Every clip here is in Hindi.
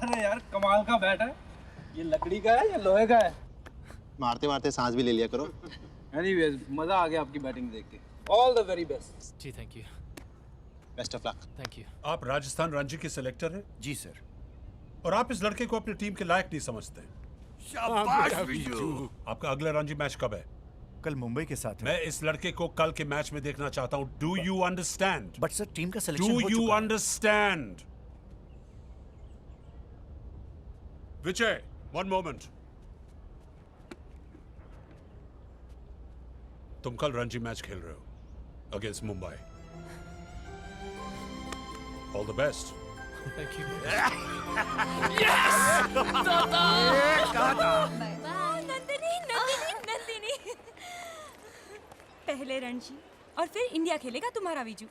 अरे यार कमाल का बैट है। ये लकड़ी का है या लोहे का है? मारते मारते सांस भी ले लिया करो। एनीवेज मजा आ गया आपकी बैटिंग देख के। All the very best. जी thank you. Best of luck. Thank you. आप राजस्थान रणजी के सिलेक्टर हैं जी सर। और आप इस लड़के को अपनी टीम के लायक नहीं समझते। शाबाश विजू। आपका अगला रणजी मैच कब है? कल मुंबई के साथ है। मैं इस लड़के को कल के मैच में देखना चाहता हूँ। Do you understand? But sir team का सिलेक्शन डू हो यू चुका है। अंडरस्टैंड? विजय, वन मोमेंट। तुम कल रणजी मैच खेल रहे हो against Mumbai. All the best. Thank you. Nandini Nandini Nandini. पहले रणजी और फिर इंडिया खेलेगा तुम्हारा विजू।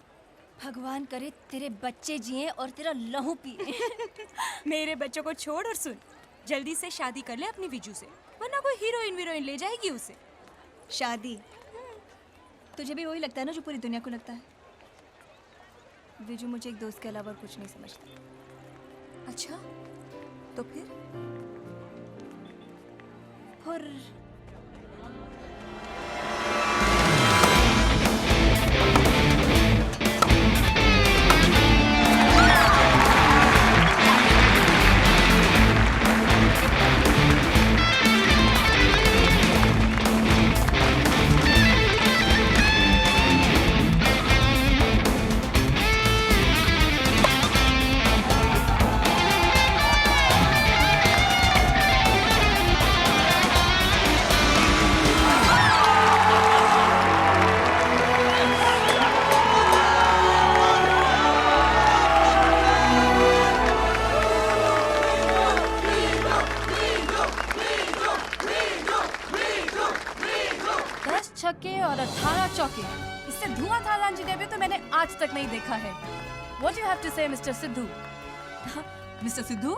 भगवान करे तेरे बच्चे जिए और तेरा लहू पिए। मेरे बच्चों को छोड़ और सुन, जल्दी से शादी कर ले अपनी विजू से, वरना कोई हीरोइन ले जाएगी उसे। शादी तुझे भी वही लगता है ना जो पूरी दुनिया को लगता है। विजू मुझे एक दोस्त के अलावा कुछ नहीं समझता। अच्छा तो फिर? और छक्के और 18 चौके, इससे धुआंधार रणजी तो मैंने आज तक नहीं देखा है। What do you have to say, mister Sidhu? Mister Sidhu?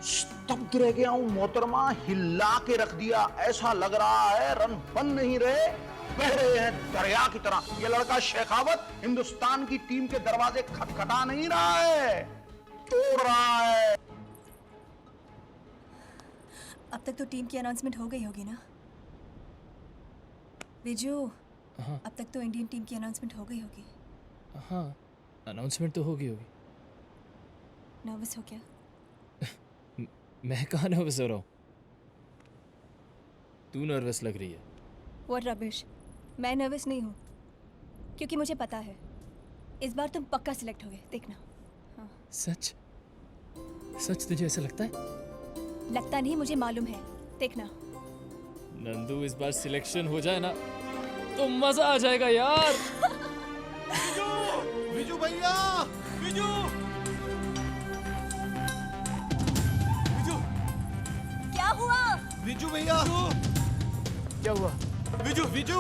स्तब्ध रह गया हूँ मोहतरमा, हिला के रख दिया। ऐसा लग रहा है रन बन नहीं रहे, बह रहे हैं दरिया की तरह। ये लड़का शेखावत हिंदुस्तान की टीम के दरवाजे खटखटा नहीं रहा है, तोड़ रहा है। अब तक तो टीम की अनाउंसमेंट हो गई होगी ना विजू? अब तक तो इंडियन टीम की अनाउंसमेंट हो गई होगी। हाँ अनाउंसमेंट तो होगी। नर्वस हो क्या? मैं कहाँ नर्वस हो रहा हूँ? तू नर्वस लग रही है। What rubbish? मैं नर्वस नहीं हूँ, क्योंकि मुझे पता है इस बार तुम पक्का सिलेक्ट होगे, देखना। हाँ। सच? सच तुझे ऐसा लगता है? लगता नहीं, मुझे मालूम है, देखना। नंदू इस बार सिलेक्शन हो जाए ना तो मजा आ जाएगा यार। विजू भैया, विजू विजू क्या हुआ? विजू भैया, क्या हुआ? विजू विजू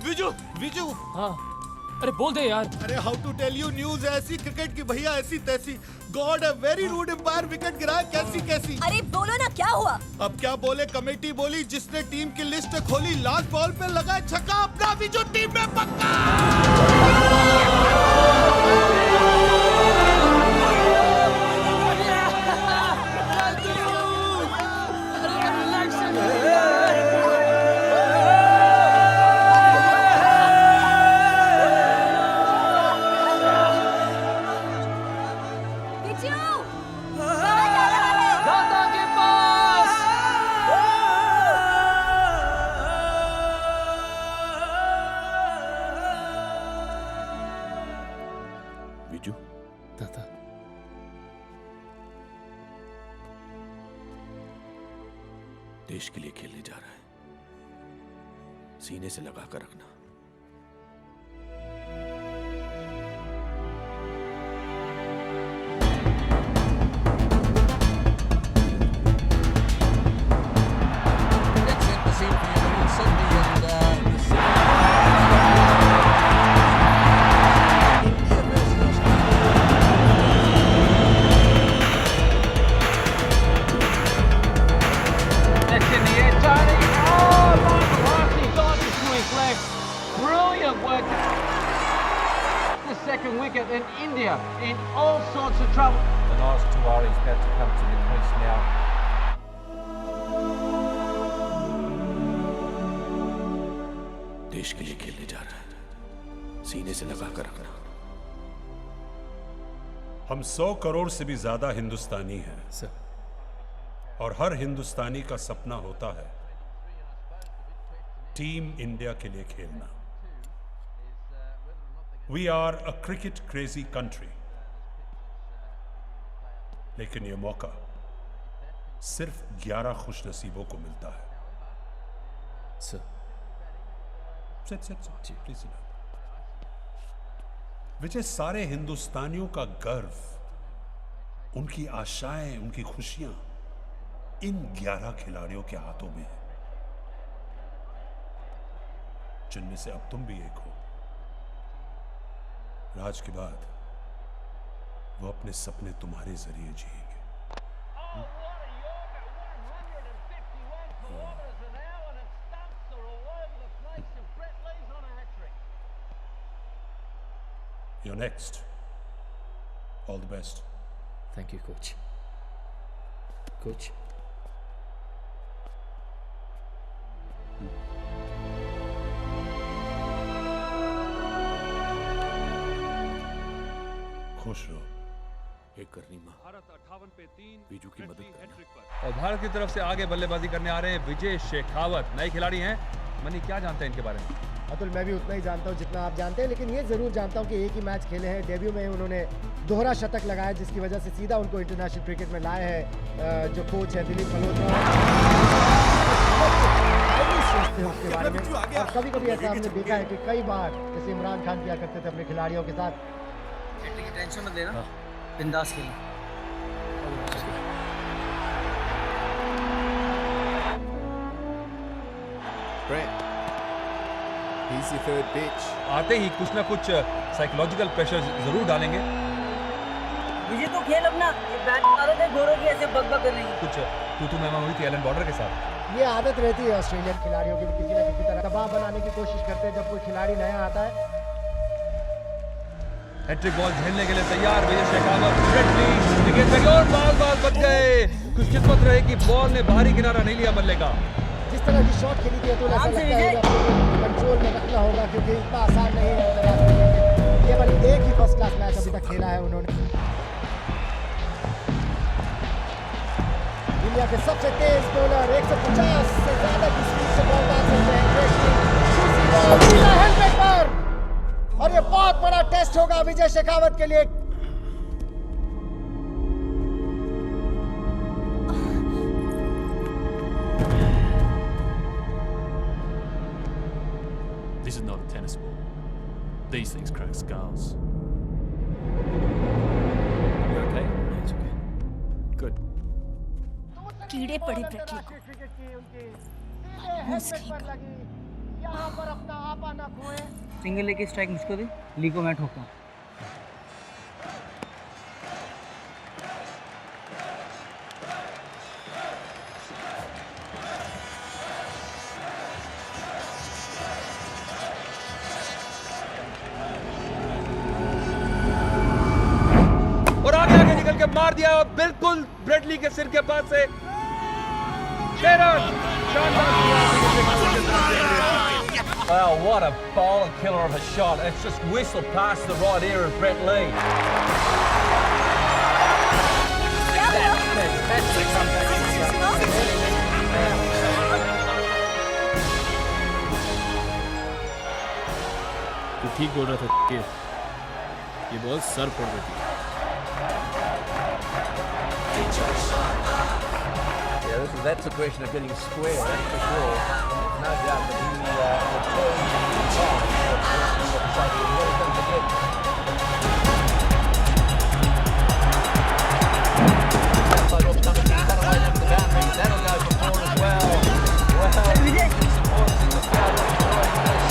विजू विजू। हाँ अरे बोल दे यार। अरे how to tell you news ऐसी क्रिकेट की भैया, ऐसी तैसी। God, a very rude umpire, wicket गिरा कैसी कैसी। अरे बोलो ना, क्या हुआ? अब क्या बोले, कमेटी बोली जिसने टीम की लिस्ट खोली लास्ट बॉल पे लगा छक्का, अपना विजू टीम में पक्का। दादा देश के लिए खेलने जा रहा है, सीने से लगा कर रखना। about to come to the crease now. देश के लिए खेलने जा रहा है, सीने से लगा कर रखना। हम 100 करोड़ से भी ज्यादा हिंदुस्तानी हैं सर और हर हिंदुस्तानी का सपना होता है टीम इंडिया के लिए खेलना। We are a cricket crazy country, लेकिन यह मौका सिर्फ 11 खुशनसीबों को मिलता है। सर प्लीज विजय सारे हिंदुस्तानियों का गर्व, उनकी आशाएं, उनकी खुशियां इन 11 खिलाड़ियों के हाथों में है, जिनमें से अब तुम भी एक हो। राज के बाद वो अपने सपने तुम्हारे जरिए जिएंगे। You're next. All the best. Thank you coach. Coach खुश रहो। एक करनी माँ बीजू की मदद करना। और भारत की तरफ से आगे बल्लेबाजी करने आ रहे हैं विजय शेखावत, नए खिलाड़ी हैं। मनी क्या जानते हैं इनके बारे में? अतुल, मैं भी उतना ही जानता हूँ जितना आप जानते हैं, लेकिन ये ज़रूर जानता हूँ कि एक ही मैच खेले हैं। डेब्यू में उन्होंने दोहरा शतक लगाया, जिसकी वजह से सीधा उनको इंटरनेशनल क्रिकेट में लाए हैं जो कोच है दिलीप मल्होत्रा। सोचते हैं उसके बारे में, और कभी कभी ऐसा हमने देखा है कि कई बार जैसे इमरान खान किया करते थे अपने खिलाड़ियों के साथ। टेंशन मत लेना, बिंदास खेलना। He's your third pitch. आते ही कुछ ना कुछ साइकोलॉजिकल प्रेशर जरूर डालेंगे। मुझे तो खेल अपना बैट मारो थे, घोड़ों की ऐसे बग कर रही है। कुछ तू मैं हुई थी एलन बॉर्डर के साथ। ये आदत रहती है ऑस्ट्रेलियन खिलाड़ियों की, किसी न किसी तरह दबाव बनाने की कोशिश करते हैं जब कोई खिलाड़ी नया आता है। हैट्रिक बॉल झेलने के लिए तैयार विजय शेखावत। और बाल बच गए। खुशकिस्मत रहे कि बॉल ने बाहरी किनारा नहीं लिया बल्ले का। जिस तरह की शॉट खेली थी तो ऐसा लगता है कंट्रोल में रखना होगा, क्योंकि इतना आसान नहीं है केवल एक ही फर्स्ट क्लास मैच अभी तक खेला है उन्होंने। दुनिया के सबसे तेज बॉलर, 150 से ज्यादा की स्पीड से बॉल डाल सकते हैं और ये बहुत बड़ा टेस्ट होगा विजय शेखावत के लिए। This is not a tennis ball. These things crack skulls. You okay? It's okay. Good. कीड़े पड़े ब्रेटली को। सिंगल लेके स्ट्राइक मुझको दे, ली को मैं ठोकता हूँ। और आगे निकल के मार दिया और बिल्कुल ब्रेडली के सिर के पास से 6 run. Wow, what a bowl killer of a shot. It's just whistled past the right ear of Brett Lee. Fantastic comeback. तू ठीक बोल रहा था कि ये बॉल सर फोड़ देती है। Yeah, that's a question of getting square, that's for sure. No doubt that he returned in time. What done again? Outside off, coming to cut away from the boundary. That'll go for 4 as well. Well, supporters in the crowd enjoying this.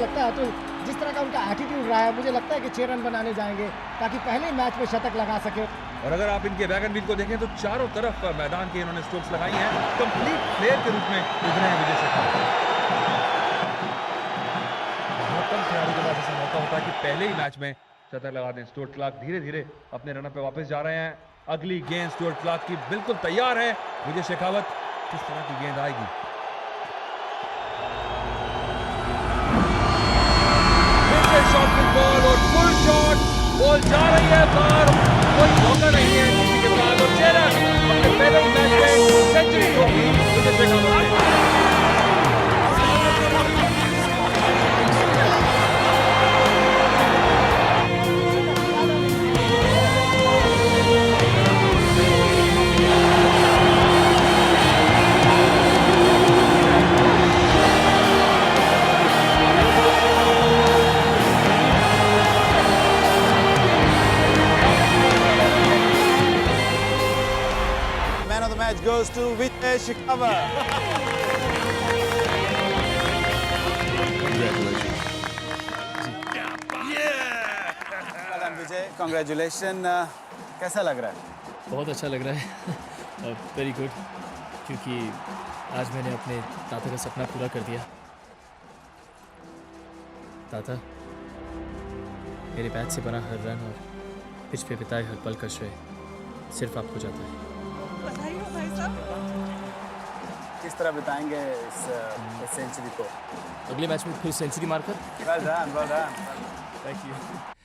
लगता है अतुल, जिस तरह का उनका एटीट्यूड रहा है, मुझे लगता है कि 6 रन बनाने जाएंगे ताकि पहले ही मैच में शतक लगा सके। और अगर आप इनके बैगन व्हील को देखें तो चारों तरफ मैदान के इन्होंने स्ट्रोक्स लगाई हैं, कंप्लीट प्लेयर के रूप में उभरे हैं विजय शेखावत। बहुत कम खिलाड़ी के पास ऐसा मौका होता है कि पहले ही मैच में शतक लगा दें। स्टुअर्ट क्लार्क धीरे धीरे अपने रनअप पे वापस जा रहे हैं। अगली गेंद स्टुअर्ट क्लार्क की बिल्कुल तैयार है। विजय शेखावत, किस तरह की गेंद आएगी? शॉट विद बॉल और फुल शॉट, बॉल जा रही है बाहर, कोई मौका नहीं है किसी के पास। और 6 रन अपने पहले ही मैच में सेंचुरी ठोकी विजय शेखावत ने। Goes to Vijay Shekhawat. Vijay, congratulation. कैसा लग रहा है? बहुत अच्छा लग रहा है, वेरी गुड, क्योंकि आज मैंने अपने ताता का सपना पूरा कर दिया। ताता, मेरे बैट से बना हर रन और पिच पे बिताए हर पल का श्रेय सिर्फ आपको जाता है। किस तरह बिताएंगे इस सेंचुरी को? अगले मैच में फिर सेंचुरी मारकर। Well done, well done. Thank you.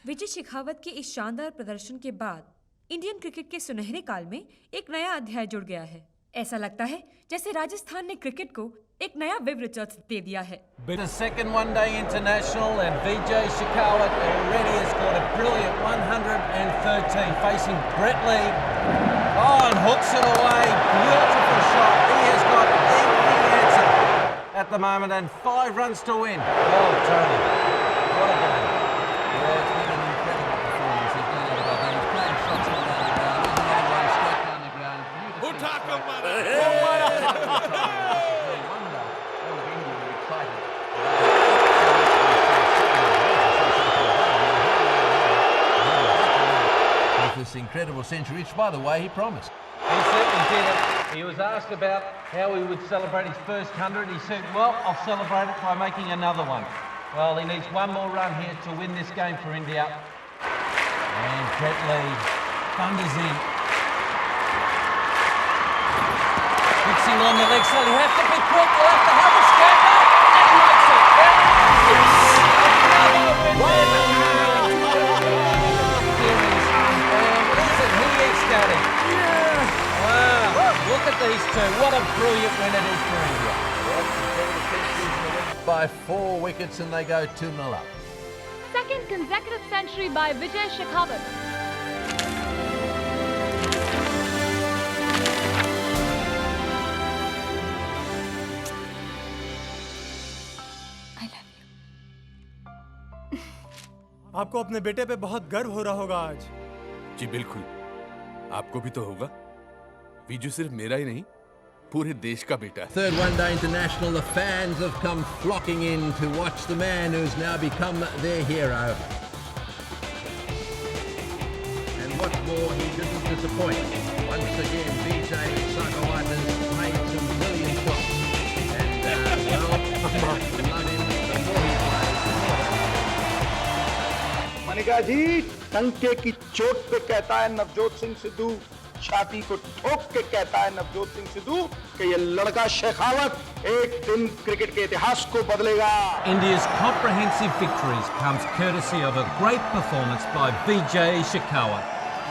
Vijay Shekhawat के इस शानदार प्रदर्शन के बाद इंडियन क्रिकेट के सुनहरे काल में एक नया अध्याय जुड़ गया है। ऐसा लगता है जैसे राजस्थान ने क्रिकेट को एक नया विवृत दे दिया है। The second one-day international, and Vijay Shekhawat already has scored a brilliant 113, facing Brett Lee. Oh, and hooks it away. Beautiful shot. He has got every answer at the moment, and 5 runs to win. Oh, Tony, what a game! Yeah, it's been an incredible performance. He's done it again. He's playing shots all down the ground. He's had one straight down the ground. This incredible century, which, by the way, he promised. He certainly did it. He was asked about how he would celebrate his first 100. He said, well, I'll celebrate it by making another one. Well, he needs one more run here to win this game for India. And Brett Lee thunders in. Fixing on the leg, so he has to be quick. He'll have to have a scamper. And makes it. Wow, look at these two. What a brilliant win it is for India. By 4 wickets, and they go 2-0 up. Second consecutive century by Vijay Shekhawat. आपको अपने बेटे पे बहुत गर्व हो रहा होगा आज। जी बिल्कुल, आपको भी तो होगा। विजू सिर्फ मेरा ही नहीं, पूरे देश का बेटा है। Third one-day international, the fans have come flocking in to watch the man who's now become their hero. And what's more, he didn't disappoint. Once again, Vijay Shekhawat has made some brilliant shots. And, well, love him, the more he plays, the more. Manika जी, टंके की चोट पे कहता है नवजोत सिंह सिद्धू, छाती को ठोक के कहता है नवजोत सिंह सिद्धू कि ये लड़का शेखावत एक दिन क्रिकेट के इतिहास को बदलेगा। India's comprehensive victories comes courtesy of a great performance by Vijay Shekhawat.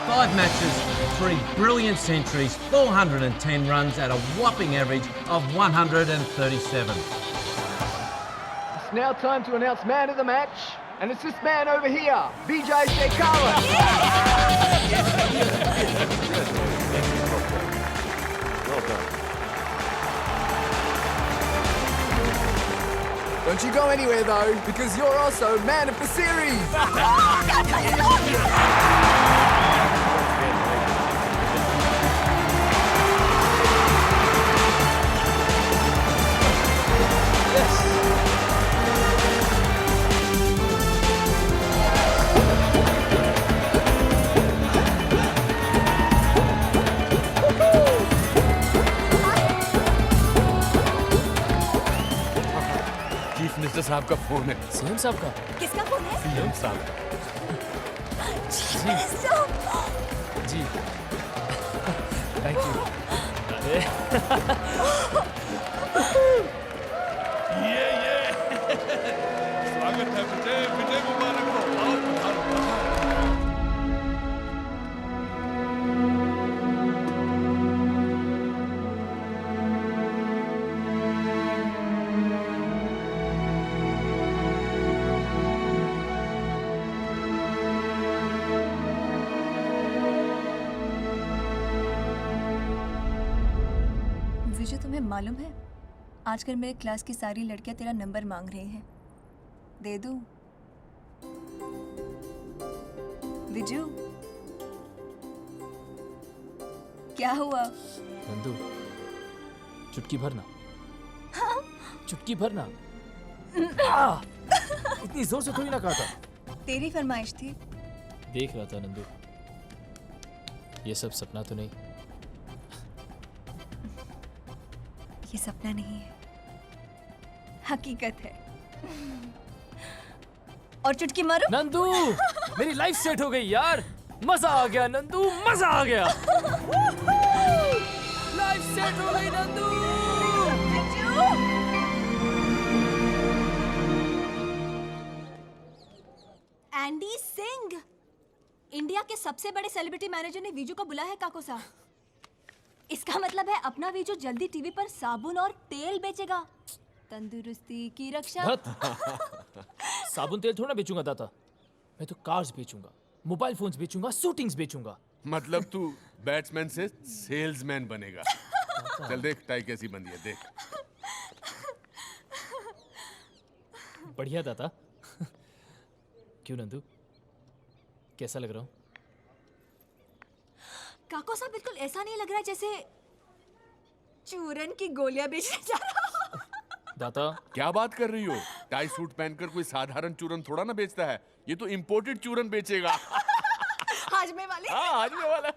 5 matches, 3 brilliant centuries, 410 runs at a whopping average of 137. It's now time to announce man of the match, and it's this man over here, Vijay Shekhawat. Well done. Don't you go anywhere though, because you're also man of the series. साहब का फोन है। सीएम साहब का? किसका फोन है? सीएम साहब। जी थैंक यू। अरे ये स्वागत है विजय, विजय मुबारक हो। आओ पधारो, पधारो। विजय, तुम्हें मालूम है आजकल मेरे क्लास की सारी लड़कियां तेरा नंबर मांग रही हैं। दे दूं? विजू, क्या हुआ? नंदू चुटकी भरना। हाँ? चुटकी भरना। इतनी जोर से थोड़ी ना कहा था। तेरी फरमाइश थी। देख रहा था नंदू, ये सब सपना तो नहीं। ये सपना नहीं है, हकीकत है। और चुटकी मारो। नंदू मेरी लाइफ सेट हो गई यार, मजा आ गया नंदू, मजा आ गया। लाइफ सेट हो गई नंदू। एंडी सिंह, इंडिया के सबसे बड़े सेलिब्रिटी मैनेजर ने वीजू को बुलाया है काकोसा। इसका मतलब है अपना वीजू जल्दी टीवी पर साबुन और तेल बेचेगा। तंदुरुस्ती की रक्षा। साबुन तेल थोड़ा बेचूंगा दाता, मैं तो कार्स बेचूंगा, मोबाइल फोन्स बेचूंगा, शूटिंग्स बेचूंगा। मतलब तू बैट्समैन से सेल्समैन बनेगा। चल देख टाई कैसी बंदी है, देख। बढ़िया दाता। क्यों नंदू, कैसा लग रहा हूँ? काको साहब बिल्कुल ऐसा नहीं लग रहा है जैसे चूरन की गोलियां बेचने जा रहा हो। दाता क्या बात कर रही हो? टाई सूट पहनकर कोई साधारण चूरन थोड़ा ना बेचता है, ये तो इंपोर्टेड चूरन बेचेगा। हाजमे वाले। हाँ हाजमे वाला।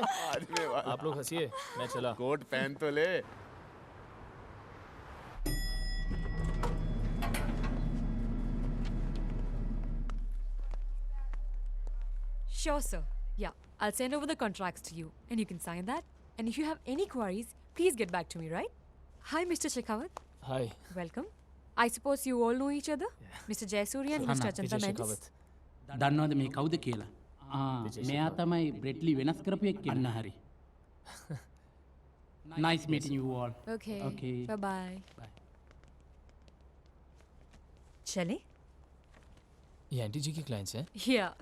हाजमे वाला। आप लोग हंसिए, मैं चला। कोट पहन तो ले। Sure, sir. Yeah, I'll send over the contracts to you, and you can sign that. And if you have any queries, please get back to me, right? Hi, Mr. Shekhawat. Hi. Welcome. I suppose you all know each other, Mr. Jayasuri and Mr. Achanta Mendes. දන්නවද මේ කවුද කියලා? මෙයා තමයි බ්‍රෙට්ලි වෙනස් කරපු එක්කෙනා. අන්න හරි. Nice meeting you all. Okay. Okay. Bye-bye. Bye. चले? ये आंटी जी के क्लाइंट्स हैं? Yeah.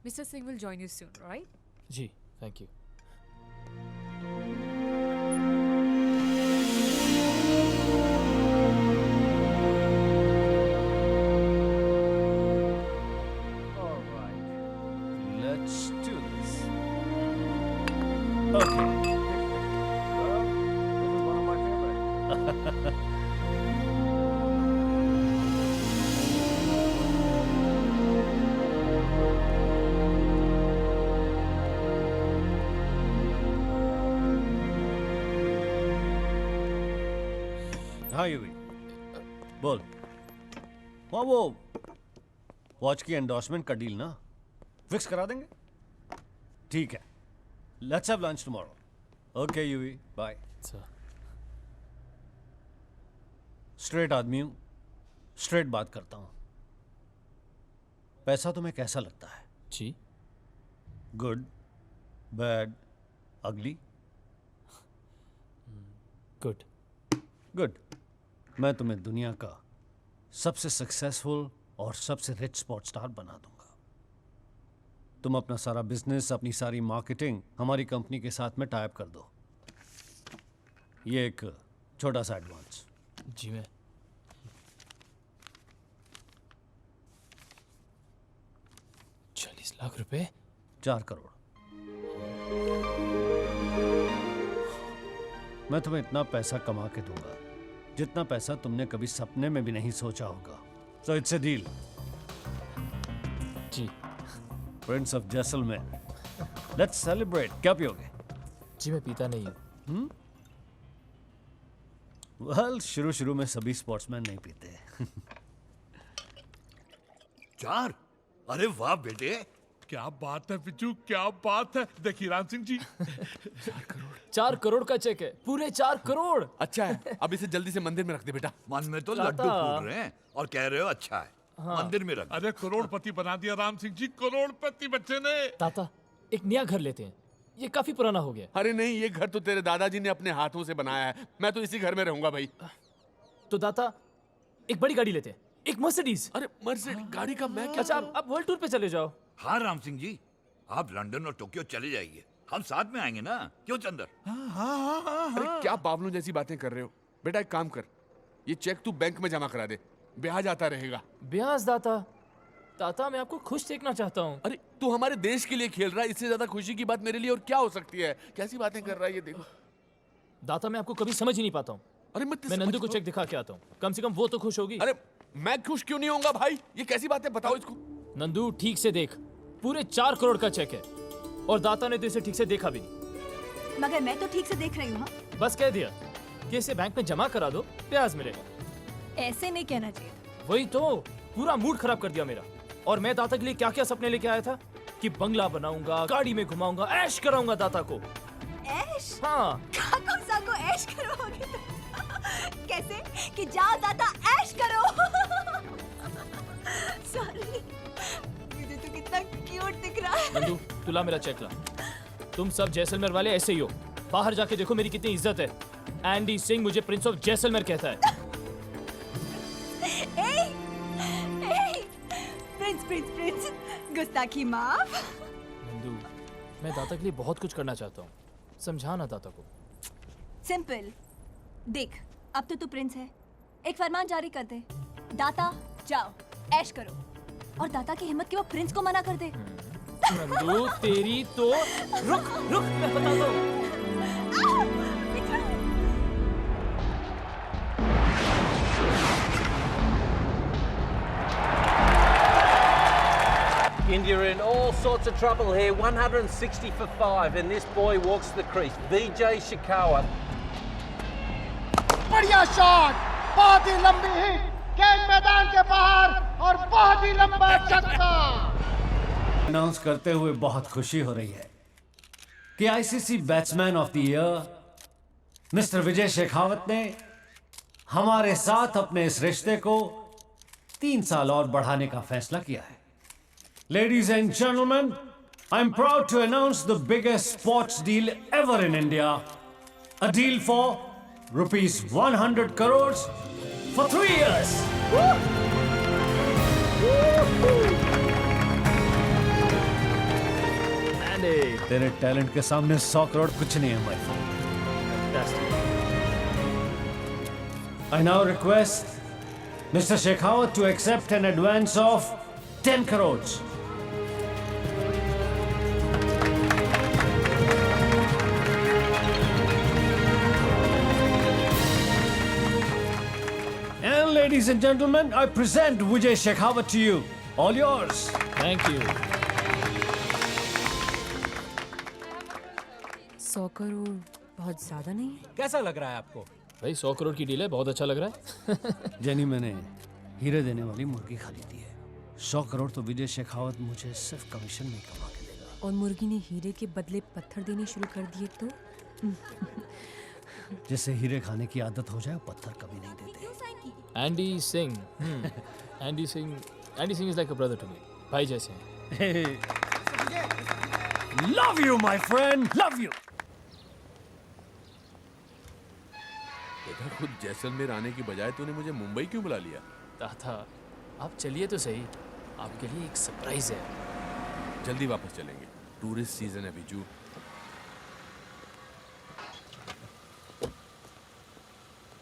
Mr. Singh will join you soon, right? जी, thank you. Let's do this. Okay. This is one of my favorites. हाँ यूवी बोल। हाँ वो वॉच की एंडोर्समेंट का डील ना फिक्स करा देंगे। ठीक है, let's have lunch tomorrow. Okay Yuvi, bye. Straight आदमी हूं, स्ट्रेट बात करता हूं। पैसा तुम्हें कैसा लगता है? जी, गुड, बैड, अगली? गुड। गुड। मैं तुम्हें दुनिया का सबसे सक्सेसफुल और सबसे रिच स्पोर्ट्स स्टार बना दूंगा। तुम अपना सारा बिजनेस, अपनी सारी मार्केटिंग हमारी कंपनी के साथ में टाइप कर दो। ये एक छोटा सा एडवांस। जी मैं 40 लाख रुपए? 4 करोड़। मैं तुम्हें इतना पैसा कमा के दूंगा जितना पैसा तुमने कभी सपने में भी नहीं सोचा होगा। So it's a deal. जी। Prince of Jaisalmer, let's celebrate. क्या पियोगे? जी मैं पीता नहीं हूँ। वेल शुरू में सभी स्पोर्ट्समैन नहीं पीते। 4? अरे वाह बेटे, क्या बात है बिजू, क्या बात है। देखिए राम सिंह जी, 4 करोड़ का चेक है, पूरे 4 करोड़। अच्छा है, अब इसे जल्दी से मंदिर में रख दे बेटा। मन में तो ताता। लड्डू फूल रहे हैं और कह रहे हो अच्छा है। हाँ। मंदिर में रख। अरे करोड़पति बना दिया राम सिंह जी, करोड़पति बच्चे ने। ताता, एक नया घर लेते हैं, ये काफी पुराना हो गया। अरे नहीं, ये घर तो तेरे दादाजी ने अपने हाथों से बनाया है। मैं तो इसी घर में रहूंगा भाई। तो दाता, एक बड़ी गाड़ी लेते हैं, एक मर्सिडीज। अरे मर्सिडीज गाड़ी का मैं क्या? अच्छा, आप वर्ल्ड टूर पे चले जाओ। हाँ राम सिंह जी, आप लंदन और टोक्यो चले जाइए, हम साथ में आएंगे ना, क्यों चंदर? अरे क्या बावलों जैसी बातें कर रहे हो बेटा। एक काम कर, ये चेक तू बैंक में जमा करा दे, ब्याज आता रहेगा। ब्याज दाता? दाता, मैं आपको खुश देखना चाहता हूँ। अरे तू हमारे देश के लिए खेल रहा है, इससे ज्यादा खुशी की बात मेरे लिए और क्या हो सकती है? कैसी बातें कर रहा है ये, देखो। दाता, मैं आपको कभी समझ ही नहीं पाता हूँ। अरे मैं नंदू को चेक दिखा के आता हूँ, कम से कम वो तो खुश होगी। अरे मैं खुश क्यों नहीं होऊंगा भाई? ये कैसी बातें, बताओ इसको। नंदू, ठीक से देख, पूरे 4 करोड़ का चेक है और दाता ने तो इसे ठीक से देखा भी नहीं। मगर मैं तो ठीक से देख रही हूँ। बस कह दिया कि इसे बैंक में जमा करा दो, ब्याज मिलेगा। ऐसे नहीं कहना चाहिए। वही तो, पूरा मूड खराब कर दिया मेरा। और मैं दाता के लिए क्या क्या सपने लेके आया था कि बंगला बनाऊंगा, गाड़ी में घुमाऊंगा, ऐश कराऊंगा दाता को। ऐश? हाँ। काको को ऐश करवाओगे? कैसे? कि जाओ दाता ऐश करो। सॉरी, मुझे तो कितना क्यूट दिख रहा है। नंदू, तुला मेरा चेक ला। तुम सब जैसलमेर वाले ऐसे ही हो। बाहर जाके देखो मेरी कितनी इज्जत है। एंडी सिंह मुझे प्रिंस ऑफ जैसलमेर कहता है। प्रिंस, गुस्ताखी माफ। नंदू, मैं दाता के लिए बहुत कुछ करना चाहता हूँ, समझाना दाता को। सिंपल, देख, अब तो तू प्रिंस है, एक फरमान जारी कर दे, दाता जाओ ऐश करो, और दाता की हिम्मत कि वो प्रिंस को मना कर दे। नंदू, तेरी तो रुक मैं बताता हूँ। India are in all sorts of trouble here. 160 for 5, and this boy walks the crease. Vijay Shekhawat. बढ़िया शॉट, बहुत ही लंबी हिट, गेंद मैदान के बाहर और बहुत ही लंबा छक्का। अनाउंस करते हुए बहुत खुशी हो रही है कि ICC batsman of the year mister Vijay Shekhawat ने हमारे साथ अपने इस रिश्ते को 3 साल और बढ़ाने का फैसला किया है। Ladies and gentlemen, I'm proud to announce the biggest sports deal ever in India. A deal for rupees 100 crores for 3 years. तेरे टैलेंट के सामने 100 करोड़ कुछ नहीं है my friend. I now request Mr. Shekhawat to accept an advance of 10 crores. And ladies and gentlemen, I present Vijay Shekhawat to you. All yours. Thank you. 100 crore बहुत ज्यादा नहीं है? कैसा लग रहा है आपको? भाई 100 करोड़ की डील है, बहुत अच्छा लग रहा है। जेनी, मैंने हीरे देने वाली मुर्गी खरीदी है। 100 करोड़ तो विजय शेखावत मुझे सिर्फ कमीशन में कमा के देगा। और मुर्गी ने हीरे के बदले पत्थर देने शुरू कर दिए तो? जिससे हीरे खाने की आदत हो जाए, पत्थर कभी नहीं देते। Andy Singh, Andy Singh is like a brother to me, भाई जैसे हैं। Love you, my friend. Love you. बेटा, खुद जैसलमेर आने की बजाय तूने मुझे मुंबई क्यों बुला लिया? दादा, आप चलिए तो सही, आपके लिए एक सरप्राइज है। जल्दी वापस चलेंगे, टूरिस्ट सीजन है बिजू।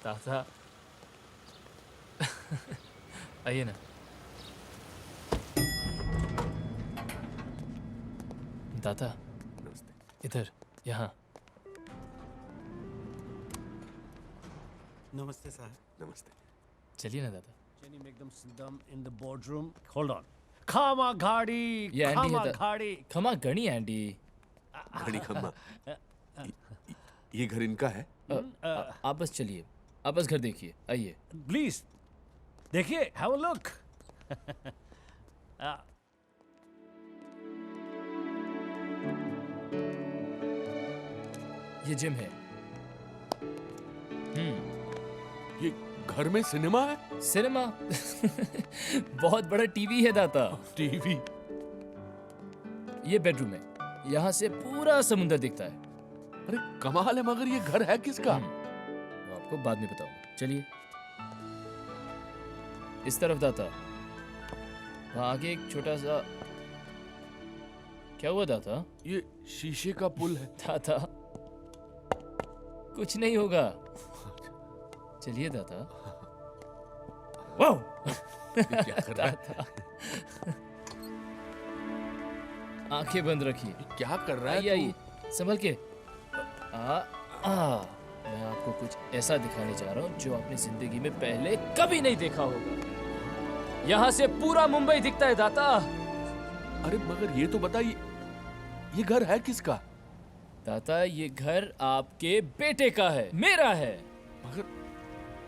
दादा, आइए ना। दादा, इधर, यहाँ। नमस्ते सर। नमस्ते। चलिए ना दादा। Jenny, make them sit down in the boardroom. Hold on. Khama ghadi. ये एंडी Khama है। ghadi. खमा गणी एंडी। घड़ी खम्मा। ये घर इनका है? आप बस चलिए, आप बस घर देखिए, आइए। प्लीज देखिए, हैव अ लुक। ये जिम है। ये घर में सिनेमा है? सिनेमा? बहुत बड़ा टीवी है दाता। टीवी? ये बेडरूम है, यहाँ से पूरा समुंदर दिखता है। अरे कमाल है, मगर ये घर है किसका? वो आपको बाद में बताऊंगा, चलिए। इस तरफ दाता, वहाँ आगे एक छोटा सा, क्या हुआ दाता? ये शीशे का पुल है। दाता कुछ नहीं होगा, चलिए दाता। वाह! क्या कर रहा है? आंखें बंद रखिए। क्या कर रहा है तू? आइए, संभल के। मैं आपको कुछ ऐसा दिखाने जा रहा हूँ जो आपने जिंदगी में पहले कभी नहीं देखा होगा। यहाँ से पूरा मुंबई दिखता है दाता। अरे मगर ये तो बताइए, ये घर है किसका? दाता ये घर आपके बेटे का है, मेरा है। मगर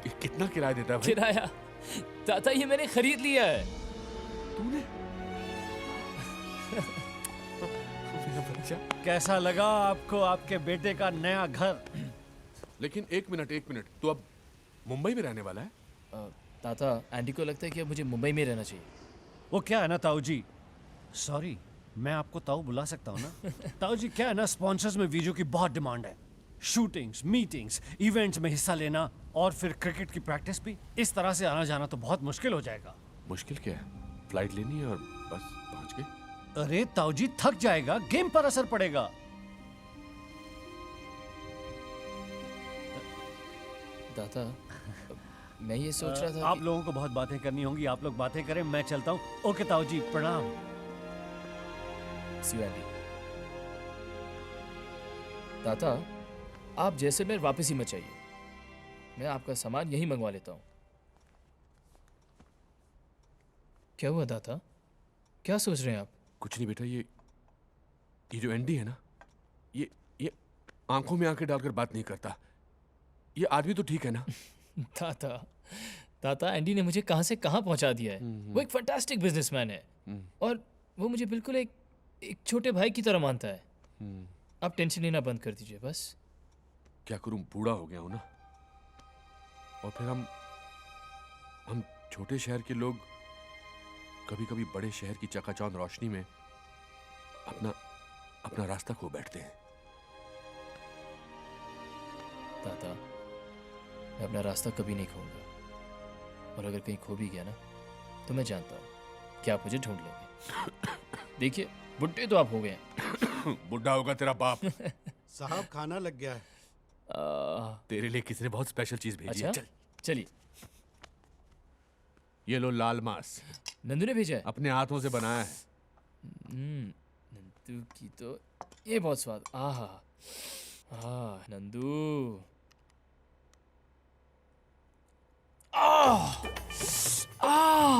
ये कितना किराया देता है भाई? किराया? दाता ये मैंने खरीद लिया है। तूने? कैसा लगा आपको आपके बेटे का नया घर? लेकिन एक मिनट, तू अब मुंबई में रहने वाला है? दाता एंडी को लगता है कि अब मुझे मुंबई में रहना चाहिए। वो क्या है ना ताऊ जी, सॉरी मैं आपको ताऊ बुला सकता हूँ ना? ताऊ जी क्या है ना, स्पॉन्सर्स में वीजू की बहुत डिमांड है। शूटिंग्स, मीटिंग्स, इवेंट्स में हिस्सा लेना और फिर क्रिकेट की प्रैक्टिस भी। इस तरह से आना जाना तो बहुत मुश्किल हो जाएगा। मुश्किल क्या है? फ्लाइट लेनी है और बस पहुंच गए। अरे ताऊ जी थक जाएगा, गेम पर असर पड़ेगा। दाता मैं ये सोच रहा था आप लोगों को बहुत बातें करनी होंगी, आप लोग बातें करें, मैं चलता हूँ। ओके ताऊ जी, प्रणाम। सी यू एंडी। दाता आप जैसलमेर वापस ही मत जाइए, मैं आपका सामान यहीं मंगवा लेता हूँ। क्या हुआ दाता, क्या सोच रहे हैं आप? कुछ नहीं बेटा, ये जो एंडी है ना, ये आंखों में आंखें डालकर बात नहीं करता। ये आदमी तो ठीक है ना? दाता एंडी ने मुझे कहां से कहां पहुंचा दिया है। वो एक फैंटास्टिक बिजनेसमैन है और वो मुझे बिल्कुल एक छोटे भाई की तरह मानता है। आप टेंशन लेना बंद कर दीजिए बस। क्या करूं, बूढ़ा हो गया हूं ना, और फिर हम छोटे शहर के लोग कभी कभी बड़े शहर की चकाचौंध रोशनी में अपना रास्ता खो बैठते हैं। दाता मैं अपना रास्ता कभी नहीं खोऊंगा, और अगर कहीं खो भी गया ना तो मैं जानता हूँ कि आप मुझे ढूंढ लेंगे। देखिए बुढ़े तो आप हो गए हैं। बुढ़ा होगा तेरा बाप। साहब खाना लग गया है। तेरे लिए किसी ने बहुत स्पेशल चीज भेजी है। अच्छा? चलिए। ये लो लाल मांस, नंदू ने भेजा है? अपने हाथों से बनाया है। नंदू की तो ये बहुत स्वाद। नंदू।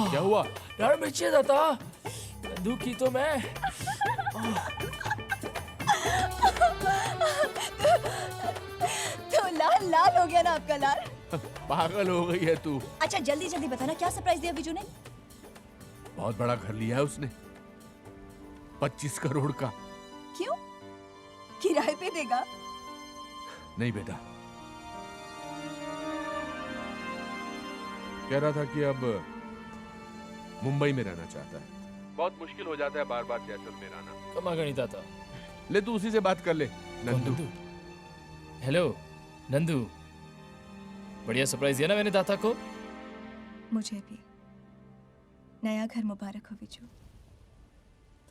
क्या हुआ? यार मिर्ची दाता, नंदू की तो मैं तो लाल हो गया ना आपका लाल? पागल हो गई है तू। अच्छा जल्दी जल्दी बताना, क्या सरप्राइज दिया विजू ने? बहुत बड़ा घर लिया है उसने, 25 करोड़ का। क्यों, किराए पे देगा? नहीं बेटा, कह रहा था कि अब मुंबई में रहना चाहता है। बहुत मुश्किल हो जाता है बार बार जैसलमेर आना। कमा गणित आता। ले तू उसी से बात कर ले। नंदू। हेलो नंदू, बढ़िया सरप्राइज दिया ना मैंने दाता को। मुझे भी। नया घर मुबारक हो विजू।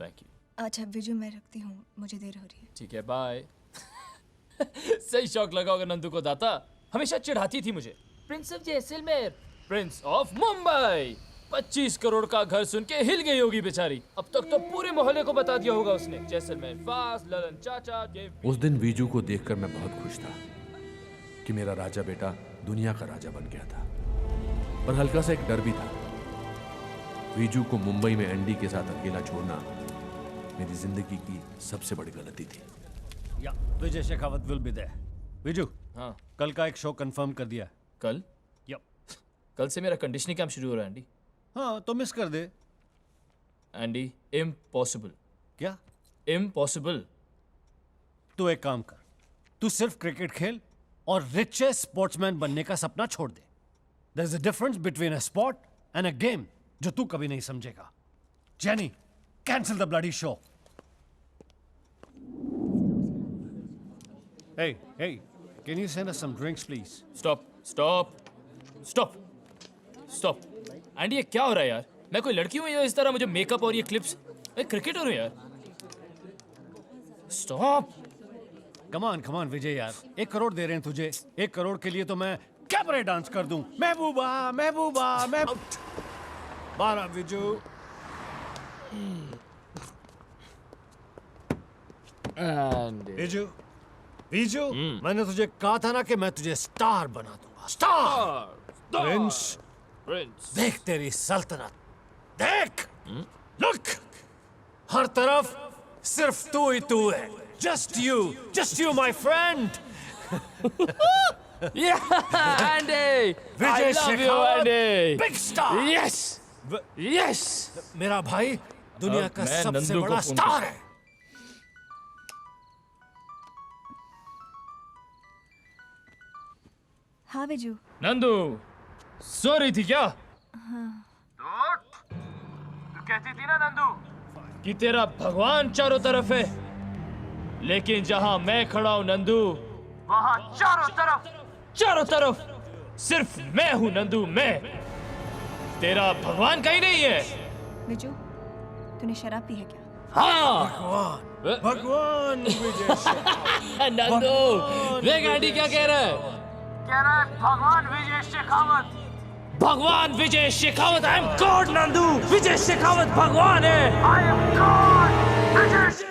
Thank you. अच्छा विजू मैं रखती हूँ, मुझे देर हो रही है। ठीक है बाय। सही शौक लगा होगा नंदू को। दाता हमेशा चिढ़ाती थी मुझे, Prince of Jaisalmer, Prince of Mumbai. 25 crore का घर सुन के हिल गई होगी बेचारी। अब तक तो पूरे मोहल्ले को बता दिया होगा उसने। जैसलमेर फास्ट, ललन चाचा उस दिन वीजू को देखकर मैं बहुत खुश था कि मेरा राजा बेटा दुनिया का राजा बन गया था, पर हल्का सा एक डर भी था। वीजू को मुंबई में एंडी के साथ अकेला छोड़ना मेरी जिंदगी की सबसे बड़ी गलती थी। या Vijay Shekhawat will be there. Viju, हाँ कल का एक शो कंफर्म कर दिया। कल? यप। कल से मेरा कंडीशनिंग कैंप शुरू हो रहा है एंडी। हाँ तो मिस कर दे। Andy impossible. क्या? इम्पॉसिबल। तू एक काम कर, तू सिर्फ क्रिकेट खेल और रिचेस्ट स्पोर्ट्समैन बनने का सपना छोड़ दे। There's a difference between a sport and a game जो तू कभी नहीं समझेगा। Jenny, cancel the bloody show. Hey, can you send us some drinks, please? Stop. Andy ये क्या हो रहा है यार? मैं कोई लड़की हूँ या इस तरह मुझे मेकअप और ये क्लिप्स? मैं क्रिकेटर हूँ यार। स्टॉप। Come on, विजय यार। 1 करोड़ दे रहे हैं तुझे। 1 करोड़ के लिए तो मैं कैबरे डांस कर दूं। महबूबा। बारा विजू। विजू, मैंने तुझे कहा था ना कि मैं तुझे स्टार बना दूंगा। स्टार। प्रिंस। देख तेरी सल्तनत। देख। लुक। हर तरफ सिर्फ तू ही तू है। Just you, my friend. Yeah, Andy. Vijay I love you, Shekhawat, Andy. big star. Yes. मेरा भाई दुनिया का मैं सबसे नंदू को बड़ा फोन स्टार है। हाँ विजू। नंदू, सो रही थी क्या? हाँ। तू कहती थी ना नंदू कि तेरा भगवान चारों तरफ है, लेकिन जहां मैं खड़ा हूं नंदू, वहां चारों तरफ सिर्फ मैं हूं नंदू, मैं। तेरा भगवान कहीं नहीं है। विजू, तूने शराब पी है क्या? हाँ। भगवान विजय। नंदू, देख एंडी क्या कह रहा है? कह रहा है भगवान विजय शेखावत। भगवान Vijay Shekhawat. I am god Nandu. Vijay Shekhawat भगवान है। I am god Vijay.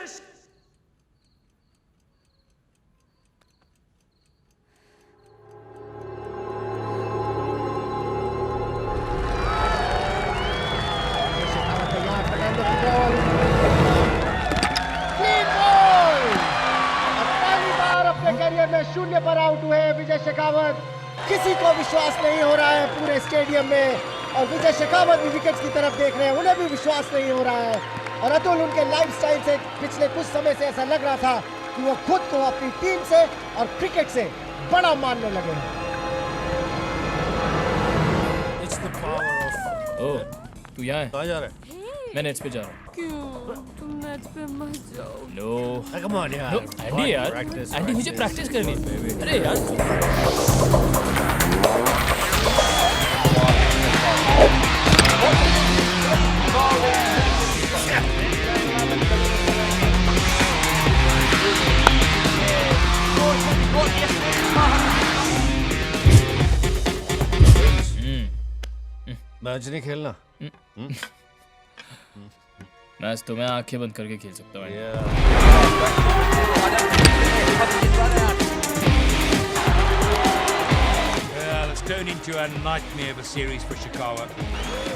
Career में 0 पर आउट हुए विजय शेखावत। किसी को विश्वास नहीं हो रहा है पूरे स्टेडियम में, और विजय शेखावत भी विकेट की तरफ देख रहे हैं, उन्हें भी विश्वास नहीं हो रहा है। और अतुल, उनके लाइफस्टाइल से पिछले कुछ समय से ऐसा लग रहा था कि वो खुद को अपनी टीम से और क्रिकेट से बड़ा मानने लगे हैं। तू यहाँ है? कहाँ जा रहा है? मैं नेट्स पे जा रहा हूँ। क्यों? तुम नेट पे मत जाओ। नो। Come on यार। एंडी यार, एंडी मुझे प्रैक्टिस करनी है। अरे यार। मैच नहीं खेलना। मैच तो मैं आंखें बंद करके खेल सकता हूँ। Well, it's turned into a nightmare of a series for Shekhawat.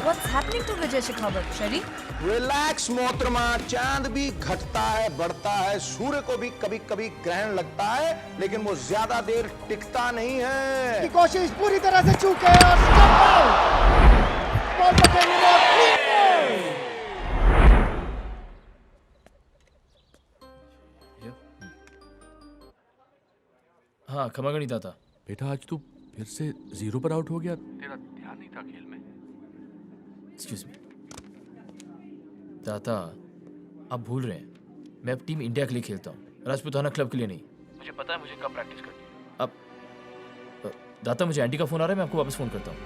What's happening to Vijay Shekhawat, Sherry? Relax मोहतरमा, चांद भी घटता है, बढ़ता है, सूर्य को भी कभी कभी ग्रहण लगता है, लेकिन वो ज्यादा देर टिकता नहीं है। की कोशिश पूरी तरह से चूक है और स्टंप आउट। बॉल पकड़ने में क्लीन बॉल। हाँ, खमागणी दाता। बेटा आज तू फिर से 0 पर आउट हो गया। तेरा ध्यान नहीं था खेल में। एक्सक्यूज मी दाता, आप भूल रहे हैं, मैं अब टीम इंडिया के लिए खेलता हूँ, राजपूताना क्लब के लिए नहीं। मुझे पता है मुझे कब प्रैक्टिस करनी है। अब दाता, मुझे एंडी का फोन आ रहा है, मैं आपको वापस फोन करता हूँ।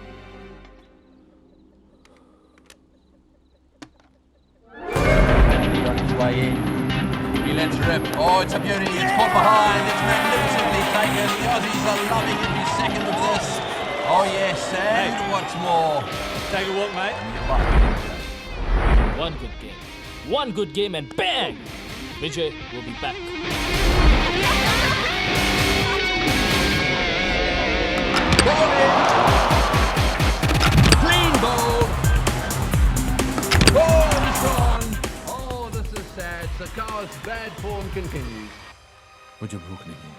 He lets rip. Oh, it's a beauty. It's put behind. It's magnificently taken. The Aussies are loving every second of this. Oh, yes. And what's more? Take a walk, mate. One good game. One good game and bang! Vijay will be back. Clean ball. Oh, it's gone. Oh, this is sad. Sakawa's bad form continues. मुझे भूख नहीं है।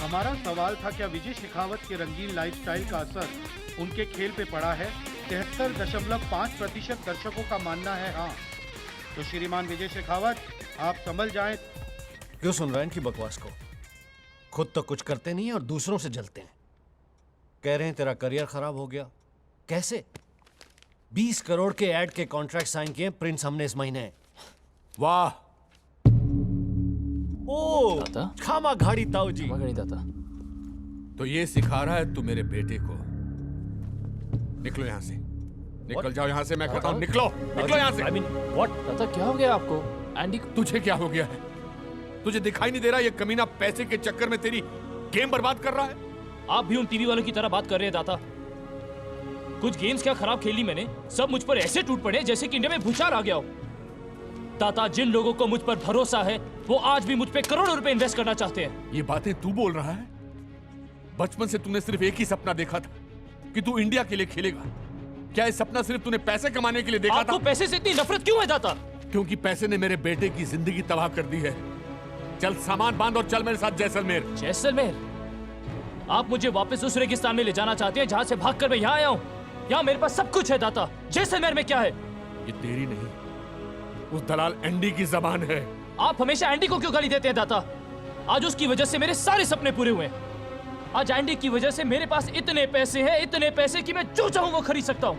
हमारा सवाल था, क्या विजय शेखावत के रंगीन लाइफस्टाइल का असर उनके खेल पे पड़ा है? 73.5% दर्शकों का मानना है हाँ। तो श्रीमान विजय शेखावत, आप संभल जाएं। क्यों सुन रहे हैं इनकी बकवास को? खुद तो कुछ करते नहीं और दूसरों से जलते हैं। कह रहे हैं तेरा करियर खराब हो गया। कैसे? 20 करोड़ के एड के कॉन्ट्रैक्ट साइन किए प्रिंस हमने इस महीने। वाह! ओ खामा घाड़ी ताऊ जी। तो ये सिखा रहा है तू मेरे बेटे को। निकलो यहाँ से, निकल जाओ यहाँ से, मैं कहता हूँ निकलो, निकलो यहाँ से। I mean, what? दादा क्या हो गया आपको? एंडी, तुझे क्या हो गया है? तुझे दिखाई नहीं दे रहा ये कमीना पैसे के चक्कर में तेरी गेम बर्बाद कर रहा है? आप भी उन टीवी वालों की तरह बात कर रहे हैं दादा। कुछ गेम्स क्या खराब खेली मैंने, सब मुझ पर ऐसे टूट पड़े जैसे कि इंडिया में भूचाल आ गया हो। दादा, जिन लोगों को मुझ पर भरोसा है वो आज भी मुझ पे करोड़ों रुपए इन्वेस्ट करना चाहते हैं। ये बातें तू बोल रहा है? बचपन से तूने सिर्फ एक ही सपना देखा था कि तू इंडिया के लिए खेलेगा। क्या ये सपना सिर्फ तूने पैसे कमाने के लिए देखा था? आपको पैसे से इतनी नफरत क्यों है दादा? क्योंकि पैसे ने मेरे बेटे की जिंदगी तबाह कर दी है। चल सामान बांध और चल मेरे साथ जैसलमेर। जैसलमेर? आप मुझे वापस उस रेगिस्तान में ले जाना चाहते हैं जहां से भागकर मैं यहाँ आया हूँ? यहाँ मेरे पास सब कुछ है दादा। जैसलमेर में क्या है? ये तेरी नहीं, उस दलाल एंडी की जबान है। आप हमेशा एंडी को क्यों गाली देते हैं दादा? आज उसकी वजह से मेरे सारे सपने पूरे हुए हैं। आज एंडी की वजह से मेरे पास इतने पैसे हैं, इतने पैसे कि मैं जो चाहूं वो खरीद सकता हूं।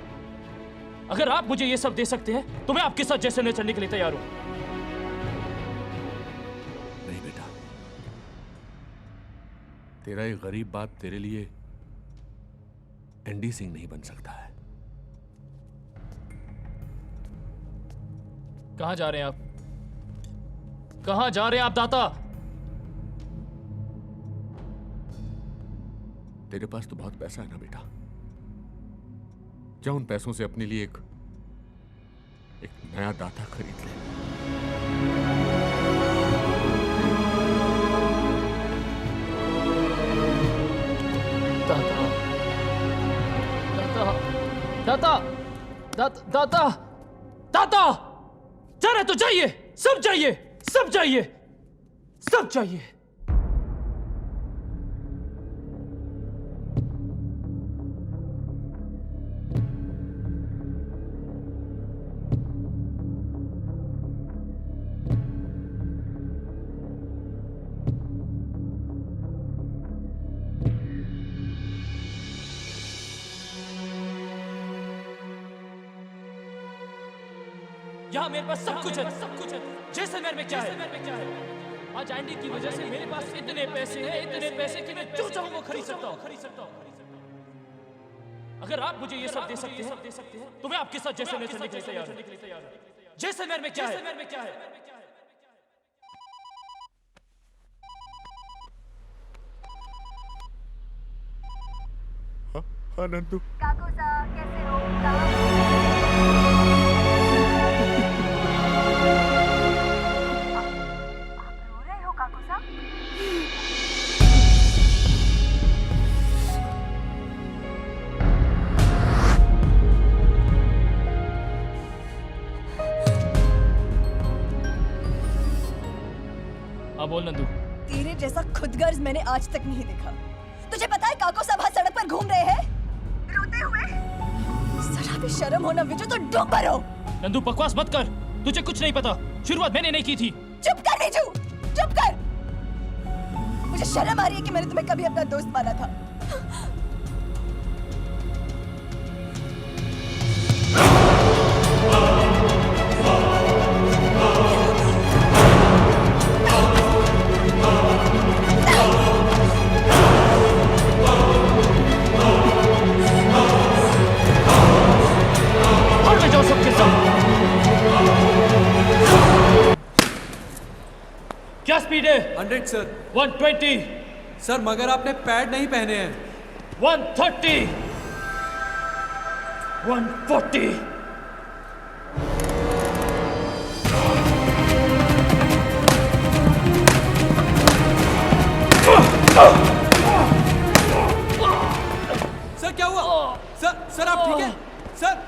अगर आप मुझे ये सब दे सकते हैं तो मैं आपके साथ जैसलमेर चलने के लिए तैयार हूं। नहीं बेटा, तेरा ये गरीब बाप तेरे लिए एंडी सिंह नहीं बन सकता है। कहां जा रहे हैं आप? कहां जा रहे हैं आप दाता? तेरे पास तो बहुत पैसा है ना बेटा, जा उन पैसों से अपने लिए एक नया दाता खरीद ले। दाता, दाता, दाता, दाता, दाता, जा रहे तो जाइए, सब जाइए, सब जाइए, सब जाइए। यहाँ मेरे पास सब कुछ है, सब कुछ है। जैसलमेर में क्या है? आज एंडी की वजह से मेरे पास इतने पैसे हैं, इतने पैसे कि मैं जो चाहूं वो खरीद सकता हूं। अगर आप मुझे ये सब दे सकते हैं तो मैं आपके साथ जैसलमेर चलने के लिए तैयार हूं। जैसलमेर में क्या है? हाँ नंदू, काकोसा, कैसे हो? बोल नंदू। तेरे जैसा खुदगर्ज मैंने आज तक नहीं देखा। तुझे पता है काको सब सड़क पर घूम रहे हैं रोते हुए? जरा भी शर्म हो ना विजय, तो डूबर हो। नंदू बकवास मत कर, तुझे कुछ नहीं पता। शुरुआत मैंने नहीं की थी। चुप कर विजू, चुप कर। मुझे शर्म आ रही है कि मैंने तुम्हें कभी अपना दोस्त माना था। क्या स्पीड है? 100 सर। 120 सर, मगर आपने पैड नहीं पहने हैं। 130 140 सर क्या हुआ? सर आप ठीक हैं? Sir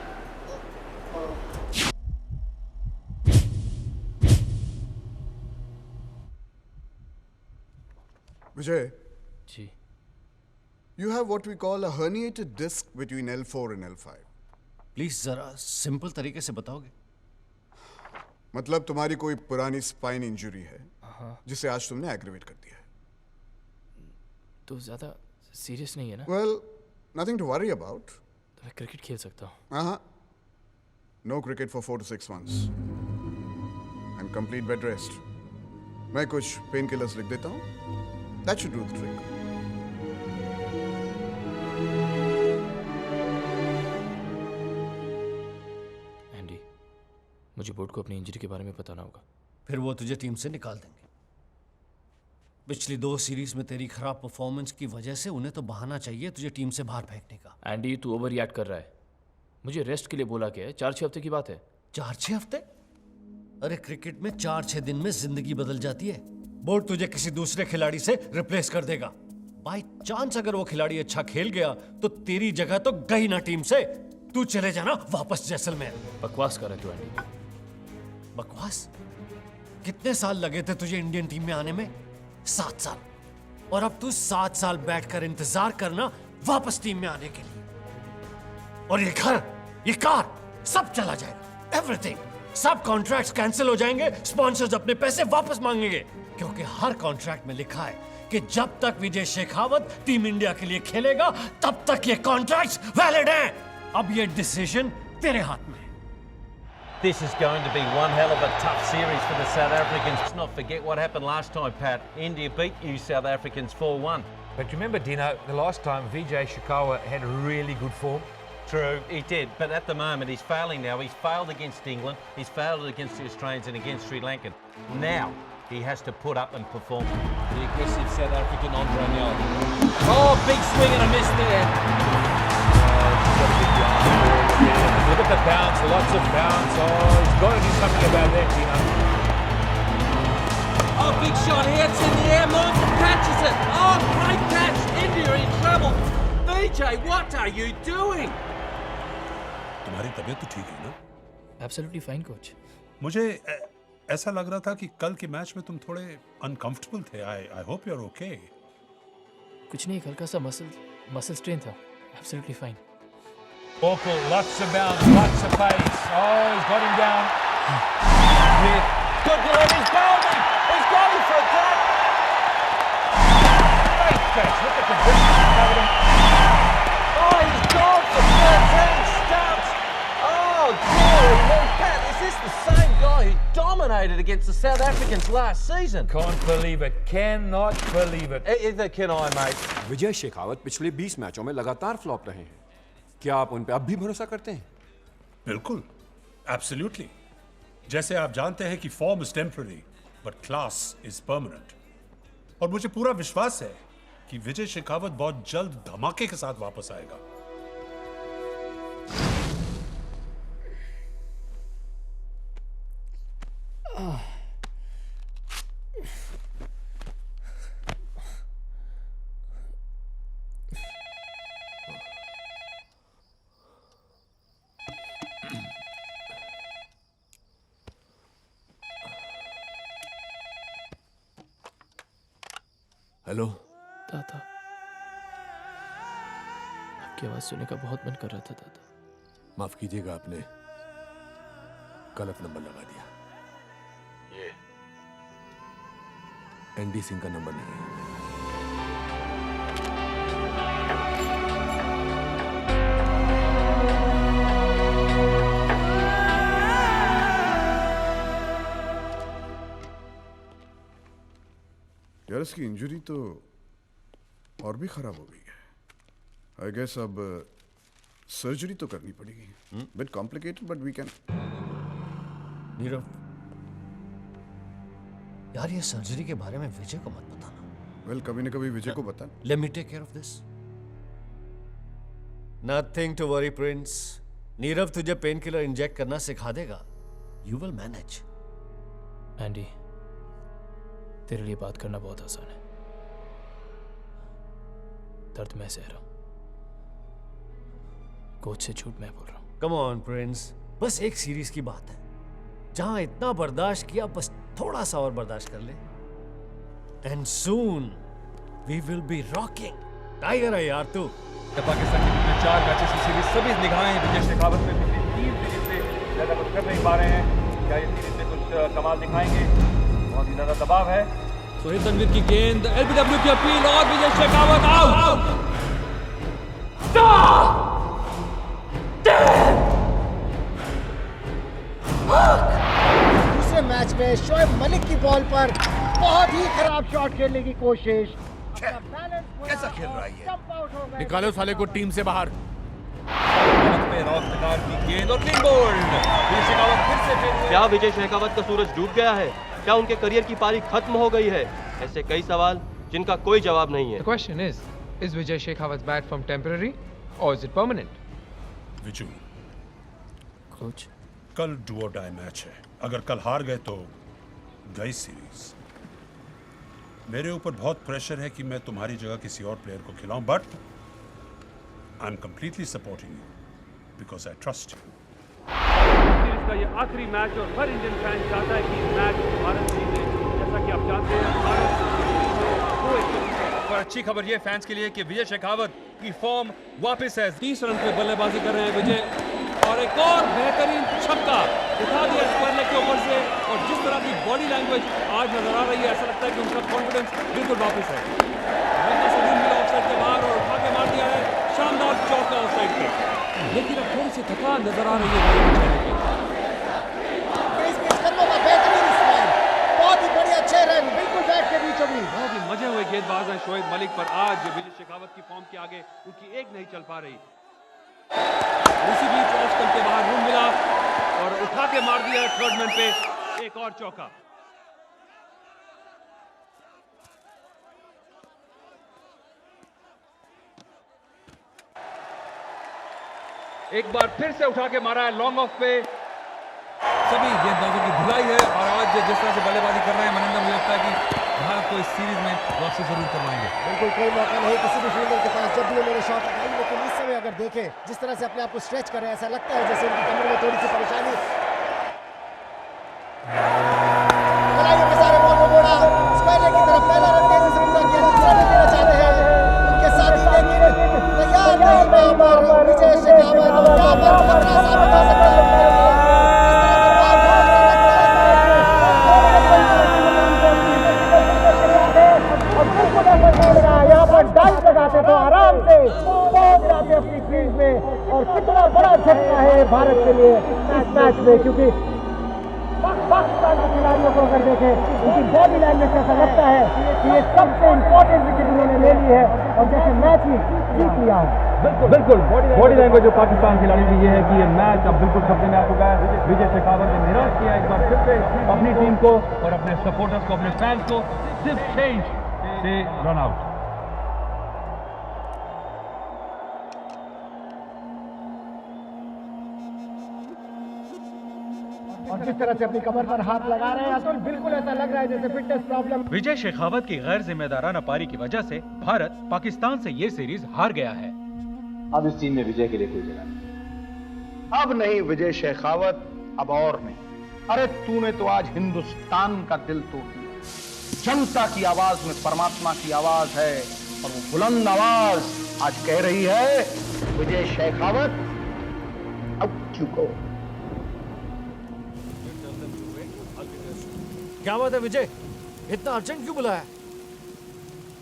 Vijay, ji. You have what we call a herniated disc between L4 and L5. Please जरा सिंपल तरीके से बताओगे? मतलब तुम्हारी कोई पुरानी स्पाइन इंजरी है जिसे आज तुमने एग्रीवेट कर दिया है। तो ज्यादा सीरियस नहीं है ना? Well, nothing to worry about. तो मैं क्रिकेट खेल सकता हूँ? No cricket for 4 to 6 months. And complete bed rest. मैं कुछ पेन किलर्स लिख देता हूँ. That should do the trick. Andy, मुझे बोर्ड को अपनी इंजरी के बारे में बताना होगा। फिर वो तुझे टीम से निकाल देंगे। पिछली 2 सीरीज में तेरी खराब परफॉर्मेंस की वजह से उन्हें तो बहाना चाहिए तुझे टीम से बाहर फेंकने का। एंडी, तू ओवर रिएक्ट कर रहा है। मुझे रेस्ट के लिए बोला गया है। 4-6 हफ्ते की बात है। 4-6 हफ्ते? अरे क्रिकेट में 4-6 दिन में जिंदगी बदल जाती है। बोर्ड तुझे किसी दूसरे खिलाड़ी से रिप्लेस कर देगा। बाय चांस अगर वो खिलाड़ी अच्छा खेल गया तो तेरी जगह तो गई ना टीम से। तू चले जाना वापस जैसलमेर। बकवास कर रहा है तू एंडी। बकवास? कितने साल लगे थे तुझे इंडियन टीम में आने में? 7 साल। और अब तू 7 साल बैठकर इंतजार करना वापस टीम में आने के लिए। और ये घर, ये कार, सब चला जाएगा। एवरीथिंग, सब कॉन्ट्रैक्ट्स कैंसिल हो जाएंगे। स्पॉन्सर्स अपने पैसे वापस मांगेंगे क्योंकि हर कॉन्ट्रैक्ट में लिखा है कि जब तक विजय शेखावत टीम इंडिया के लिए खेलेगा तब तक ये कॉन्ट्रैक्ट्स वैलिड हैं। अब ये डिसीजन तेरे हाथ में है। This is going to be one hell of a tough series for the South Africans. Let's not forget what happened last time, Pat. India beat you South Africans 4-1. But remember, Dino, the last time Vijay Shikawa had really good form. True, he did. But at the moment, he's failing now. He's failed against England. He's failed against the Australians and against Sri Lanka. Now, he has to put up and perform. The aggressive South African Andre Nel. Oh, big swing and a miss there. Look at the bounce, lots of bounce. Oh, he's got to do something about that, Dino. Oh, big shot here. It's in the air. Morgan catches it. Oh, great catch. India in trouble. Vijay, what are you doing? तुम्हारी तबीयत तो ठीक है ना? Absolutely fine, coach. मुझे ऐसा लग रहा था कि कल के मैच में तुम थोड़े अनकंफर्टेबल थे। I hope you're okay. कुछ नहीं, हल्का सा मसल स्ट्रेन था। Absolutely fine. Awful, lots of bounce, lots of pace. Oh, he's got him down. Good delivery, he's bowling. He's going for a tap. Great catch. Look at the distance covered him. Oh, he's gone for 13 stumps. Oh, dear. Pat, is this the same guy who dominated against the South Africans last season? Can't believe it. Cannot believe it. Either can I, mate. विजय शेखावत पिछले 20 मैचों में लगातार फ्लॉप रहे हैं। क्या आप उन पे अब भी भरोसा करते हैं? बिल्कुल, एब्सोल्युटली। जैसे आप जानते हैं कि form is temporary but class is permanent. और मुझे पूरा विश्वास है कि विजय शेखावत बहुत जल्द धमाके के साथ वापस आएगा। हेलो दादा, आपकी आवाज सुनने का बहुत मन कर रहा था दादा। माफ कीजिएगा, आपने गलत नंबर लगा दिया। ये एंडी सिंह का नंबर नहीं है। यार इसकी इंजरी तो और भी खराब हो गई है। आई गेस अब सर्जरी तो करनी पड़ेगी। Bit complicated but we can. Nirav, यार ये सर्जरी के बारे में विजय को मत बताना। वेल, कभी न कभी विजय को बता। Let me take care of this. Nothing to worry prince. Nirav तुझे पेन किलर इंजेक्ट करना सिखा देगा। You will manage. एंडी, तेरे लिए बात करना बहुत आसान है। दर्द मैं सह रहा हूं। कोच से झूठ मैं बोल रहा हूं। कम ऑन प्रिंस, बस एक सीरीज की बात है। जहां इतना बर्दाश्त किया, बस थोड़ा सा और बर्दाश्त कर ले। And soon we will be rocking. Tiger है यार तू। पाकिस्तान की टीम में 4 मैचेस की सीरीज, सभी निगाहें विजय शेखावत में पिछली 3 सीरीज से ज्यादा कुछ कर नहीं पा रहे हैं। क्या ये सीरीज में कुछ कमाल दिखाएंगे? बहुत ही ज्यादा दबाव है। सोहेल तनवीर की गेंद, एलबीडब्ल्यू की अपील और विजय शेखावत आउट। दूसरे मैच में शोएब मलिक की बॉल पर बहुत ही खराब शॉट खेलने की कोशिश। कैसा खेल रहा है ये? निकालो साले को टीम से बाहर। क्या विजय शेखावत का सूरज डूब गया है? क्या उनके करियर की पारी खत्म हो गई है? ऐसे कई सवाल जिनका कोई जवाब नहीं है। The question is Vijay Shekhawat's bat form temporary or is it permanent? Viju, coach, कल डू और डाई मैच है। अगर कल हार गए तो गई सीरीज। मेरे ऊपर बहुत प्रेशर है कि मैं तुम्हारी जगह किसी और प्लेयर को खिलाऊं, but I am completely supporting you because I trust you. Series का ये आखिरी मैच और हर इंडियन फैन चाहता है कि मैच भारत जीते। जैसा कि आप जानते हैं, भारत पर अच्छी खबर ये फैंस के लिए कि विजय शेखावत की फॉर्म वापस है। 30 रन पे बल्लेबाजी कर रहे हैं विजय, और एक और बेहतरीन छक्का उठा दिया स्क्वायर के ऊपर से। और जिस तरह की बॉडी लैंग्वेज आज नजर आ रही है, ऐसा लगता है कि उनका कॉन्फिडेंस बिल्कुल वापस है। ऑफसाइड के बाहर और उठा के मार दिया है, शानदार चौका ऑफसाइड पे। लेकिन अब थोड़ी सी थकान नजर आ रही है। बहुत ही बढ़िया 6 रन, बिल्कुल बैट के बीचों बीच। बहुत ही मजे हुए गेंदबाज हैं शोएब मलिक, पर आज विजय शेखावत की फॉर्म के आगे उनकी एक नहीं चल पा रही। उसी बीच ऑफ स्टंप के बाहर रूम मिला और उठा के मार दिया थर्ड मैन पे एक और चौका। एक बार फिर से उठा के मारा है लॉन्ग ऑफ पे। सभी गेंदबाजों की धुलाई है और आज जिस तरह से बल्लेबाजी कर रहे हैं मनिंदर, मुझे लगता है कि भारत को इस सीरीज में वापसी जरूर करवाएंगे। बिल्कुल कोई मौका नहीं किसी भी फील्डर के पास जब भी उन्होंने शॉट लगाई, लेकिन इस समय अगर देखें जिस तरह से अपने आप को स्ट्रेच कर रहे हैं, ऐसा लगता है जैसे उनकी कमर में थोड़ी सी परेशानी। के सारे बॉल को मोड़ा स्क्वायर की तरफ, पहला रन तेजी से पूरा किया, दूसरा भी देना चाहते हैं उनके साथी, लेकिन तैयार नहीं पर विजय शेखावत यहाँ पर खतरा साबित हो सकता है। यहाँ पर डाइव लगाते तो आराम से पहुंच जाते अपनी फील्ड में, और कितना बड़ा झटका है भारत के लिए इस मैच में, क्योंकि पाकिस्तान के खिलाड़ियों को अगर देखें उनकी बॉडी लैंग्वेज ऐसा लगता है कि ये सबसे इम्पोर्टेंट विकेट उन्होंने ले ली है और जैसे मैच ही जीत लिया है। बिल्कुल बॉडी लैंग्वेज जो पाकिस्तान खिलाड़ी की ये है कि ये मैच अब बिल्कुल कब्जे में आ चुका है। विजय शेखावत ने निराश किया एक बार फिर से अपनी टीम को और अपने सपोर्टर्स को, अपने फैंस को, सिर्फ चेंज से रन आउट। और जिस तरह से अपनी कमर पर हाथ लगा रहे हैं अतुल, बिल्कुल ऐसा लग रहा है जैसे फिटनेस प्रॉब्लम। विजय शेखावत की गैर जिम्मेदाराना पारी की वजह से भारत पाकिस्तान से ये सीरीज हार गया है। अब इस टीम में विजय के लिए कोई जगह नहीं। अब नहीं विजय शेखावत, अब और नहीं। अरे तूने तो आज हिंदुस्तान का दिल तोड़ दिया। जनता की आवाज में परमात्मा की आवाज है और वो बुलंद आवाज आज कह रही है विजय शेखावत अब चुको। क्या बात है विजय, इतना अर्जेंट क्यों बुलाया?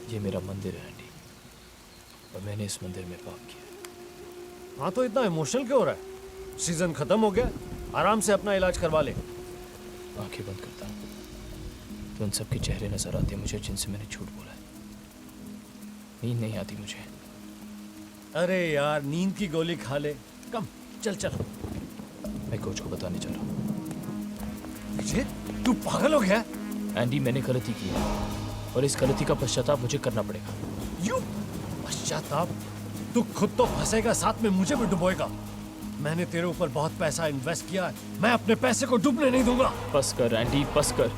ये मेरा मंदिर है एंडी, और मैंने इस मंदिर में पाप किया। हाँ तो इतना इमोशनल क्यों हो रहा है? सीजन खत्म हो गया, आराम से अपना इलाज करवा ले। आंखें बंद करता हूँ तो उन सबके चेहरे नजर आते हैं मुझे जिनसे मैंने झूठ बोला है। नींद नहीं आती मुझे। अरे यार नींद की गोली खा ले, कम चल चल। मैं कोच को बताने चल रहा हूँ। विजय तू पागल हो गया? एंडी मैंने गलती की है और इस गलती का पश्चाताप मुझे करना पड़ेगा। यू पश्चाताप? तू खुद तो फंसेगा, साथ में मुझे भी डुबोएगा। मैंने तेरे ऊपर बहुत पैसा इन्वेस्ट किया है, मैं अपने पैसे को डूबने नहीं दूंगा। बस कर एंडी, बस कर।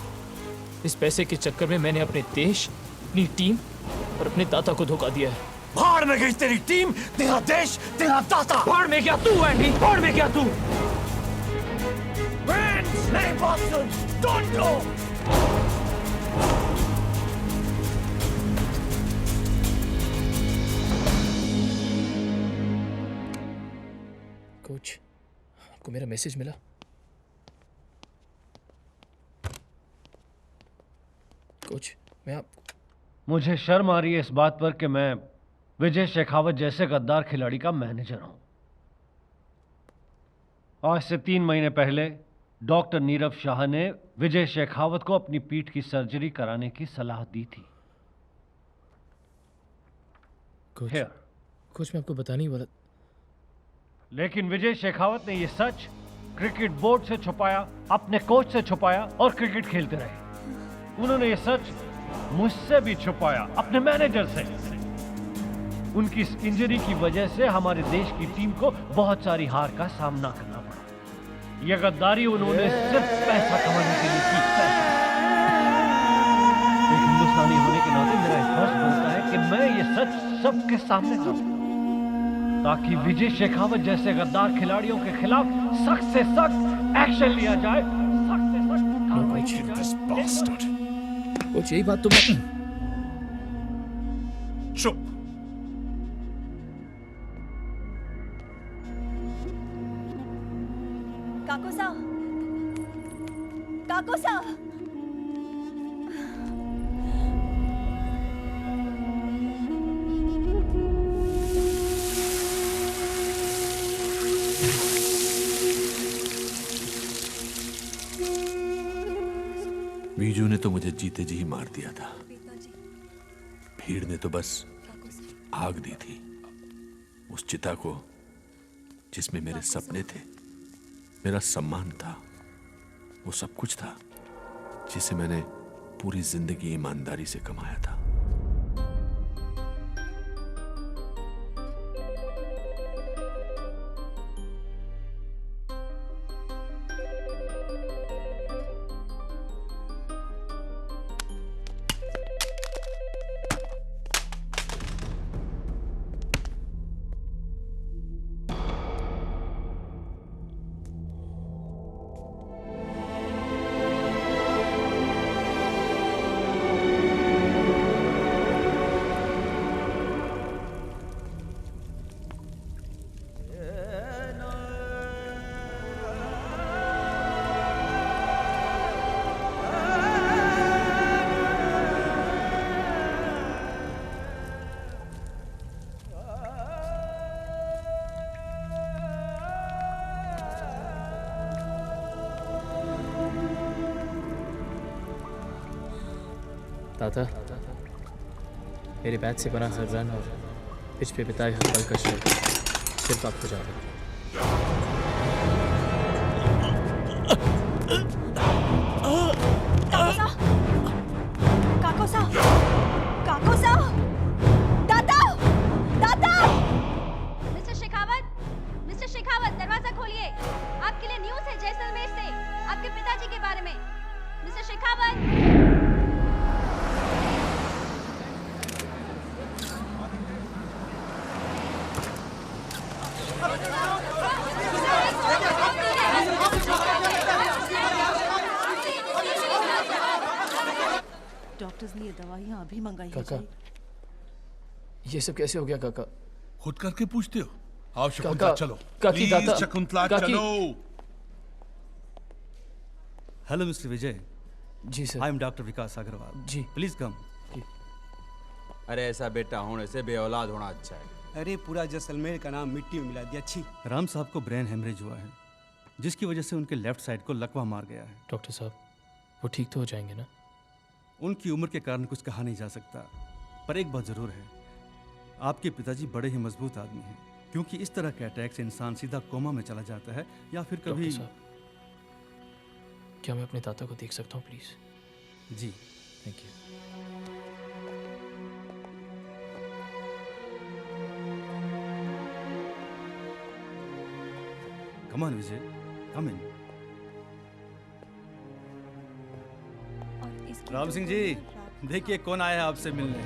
इस पैसे के चक्कर में मैंने अपने देश, अपनी टीम और अपने दाता को धोखा दिया है। भाड़ में गई तेरी टीम, तेरा देश, तेरा दाता। भाड़ में क्या तू एंडी, भाड़ में क्या तू? नहीं बॉस्टन, डोंट गो। कोच, आपको मेरा मैसेज मिला? कोच, मैं आप मुझे शर्म आ रही है इस बात पर कि मैं विजय शेखावत जैसे गद्दार खिलाड़ी का मैनेजर हूं। आज से 3 महीने पहले डॉक्टर नीरव शाह ने विजय शेखावत को अपनी पीठ की सर्जरी कराने की सलाह दी थी। कोच, मैं आपको बता नहीं वाला। लेकिन विजय शेखावत ने यह सच क्रिकेट बोर्ड से छुपाया, अपने कोच से छुपाया और क्रिकेट खेलते रहे। उन्होंने यह सच मुझसे भी छुपाया, अपने मैनेजर से। उनकी इस इंजरी की वजह से हमारे देश की टीम को बहुत सारी हार का सामना करना पड़ा। यह गद्दारी उन्होंने सिर्फ पैसा कमाने के लिए की। एक हिंदुस्तानी होने के नाते मेरा एक फर्ज बनता है कि मैं ये सच सबके सामने करूं, ताकि विजय शेखावत जैसे गद्दार खिलाड़ियों के खिलाफ सख्त से सख्त एक्शन लिया जाए। सख्त से सख्त कोच, यही बात तो मैं... चुप। काकोसा, काकोसा, वीजू ने तो मुझे जीते जी ही मार दिया था। भीड़ ने तो बस आग दी थी। उस चिता को जिसमें मेरे सपने थे, मेरा सम्मान था, वो सब कुछ था जिसे मैंने पूरी जिंदगी ईमानदारी से कमाया था। ताता, मेरे बैट से बना हर रन और पिच पे बिताए हर पल का श्रेय सिर्फ आपको जा रहा है। काकोसा, काकोसा, दादा, दादा! मिस्टर शेखावत, दरवाजा खोलिए। आपके लिए न्यूज़ है जैसलमेर से, आपके पिताजी के बारे में। मिस्टर शेखावत! डॉक्टर्स ने ये दवाइयाँ अभी मंगाई है। काका, ये सब कैसे हो गया काका? खुद करके पूछते हो? आओ शकुंतला, काका, चलो। काकी, प्लीज दादा, शकुंतला, काकी। चलो। Hello mister Vijay. जी sir. I am doctor Vikas Agarwal. जी प्लीज कम। अरे ऐसा बेटा होने से बेऔलाद होना अच्छा है। अरे पूरा जैसलमेर का नाम मिट्टी में मिला दिया। छी। राम साहब को ब्रेन हेमरेज हुआ है, जिसकी वजह से उनके लेफ्ट साइड को लकवा मार गया है। डॉक्टर साहब, वो ठीक तो हो जाएंगे ना? उनकी उम्र के कारण कुछ कहा नहीं जा सकता, पर एक बात जरूर है, आपके पिताजी बड़े ही मजबूत आदमी हैं, क्योंकि इस तरह के अटैक से इंसान सीधा कोमा में चला जाता है या फिर कभी। डॉक्टर साहब, क्या मैं अपने दादा को देख सकता हूँ प्लीज? जी। Thank you. Come on Vijay, come in. Ram Singh ji, देखिए कौन आया है आपसे मिलने।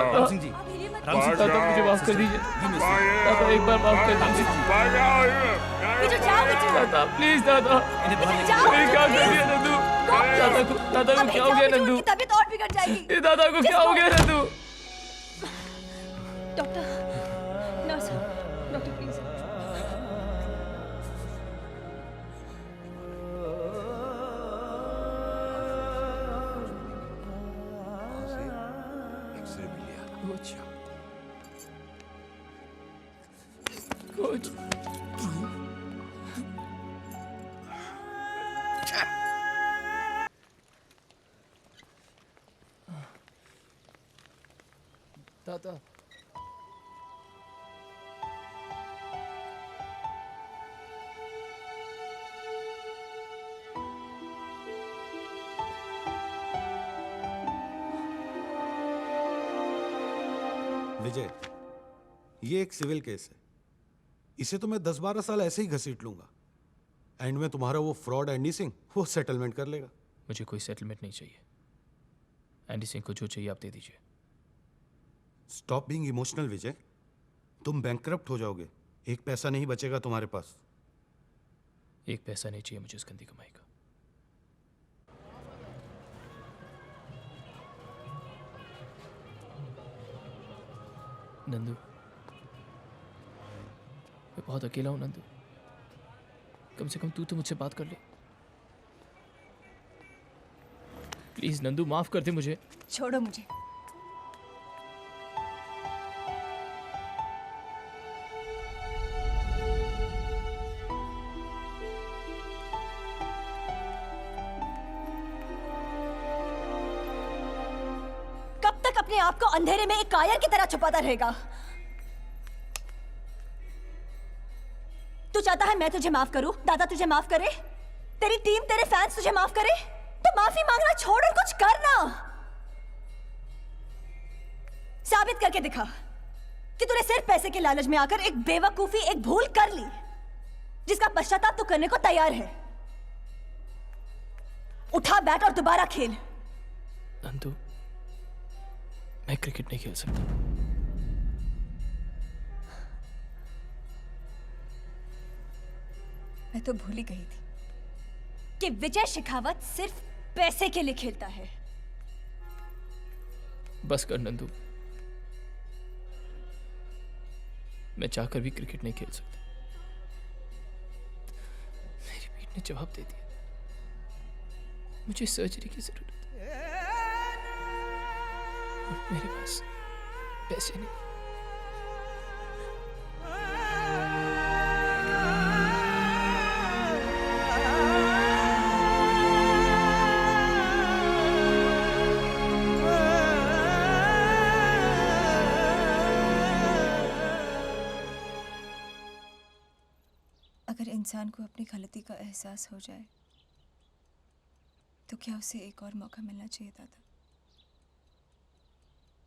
राम सिंह जी, दादा मुझे माफ कर दीजिए। दादा एक बार माफ कर दीजिए। दादा प्लीज, दादा मेरी क्या कर दिया ना तू? दादा को अभी क्या हो जाओ गया विजू, नंदू? उनकी तबीयत और बिगड़ जाएगी। ये दादा को क्या हो गया Nandu? Doctor, nurse, doctor please. Coach दादा विजय, ये एक सिविल केस है। इसे तो मैं 10-12 साल ऐसे ही घसीट लूंगा। एंड में तुम्हारा वो फ्रॉड एंडी सिंह वो सेटलमेंट कर लेगा। मुझे कोई सेटलमेंट नहीं चाहिए। एंडी सिंह को जो चाहिए आप दे दीजिए। स्टॉप बीइंग इमोशनल विजय। तुम बैंकक्रप्ट हो जाओगे। एक पैसा नहीं बचेगा तुम्हारे पास। एक पैसा नहीं चाहिए मुझे इस गंदी कमाई का। नंदू, मैं बहुत अकेला हूं नंदू। कम से कम तू तो मुझसे बात कर ले। प्लीज नंदू, माफ कर दे मुझे। छोड़ो मुझे। कब तक अपने आप को अंधेरे में एक कायर की तरह छुपाता रहेगा? तू चाहता है मैं तुझे माफ करूं, दादा तुझे माफ करे, तेरी टीम, तेरे फैंस तुझे माफ करे? तो माफी मांगना छोड़ और कुछ करना। साबित करके दिखा कि तूने सिर्फ पैसे के लालच में आकर एक बेवकूफी, एक भूल कर ली जिसका पश्चाताप तू करने को तैयार है। उठा बैट और दोबारा खेल। नंदू, मैं क्रिकेट नहीं खेल सकता। मैं तो भूल ही गई थी कि विजय शेखावत सिर्फ पैसे के लिए खेलता है। बस कर नंदू, मैं चाहकर भी क्रिकेट नहीं खेल सकता। मेरी पीठ ने जवाब दे दिया। मुझे सर्जरी की जरूरत है और मेरे पास पैसे नहीं। अगर इंसान को अपनी गलती का एहसास हो जाए तो क्या उसे एक और मौका मिलना चाहिए दादा?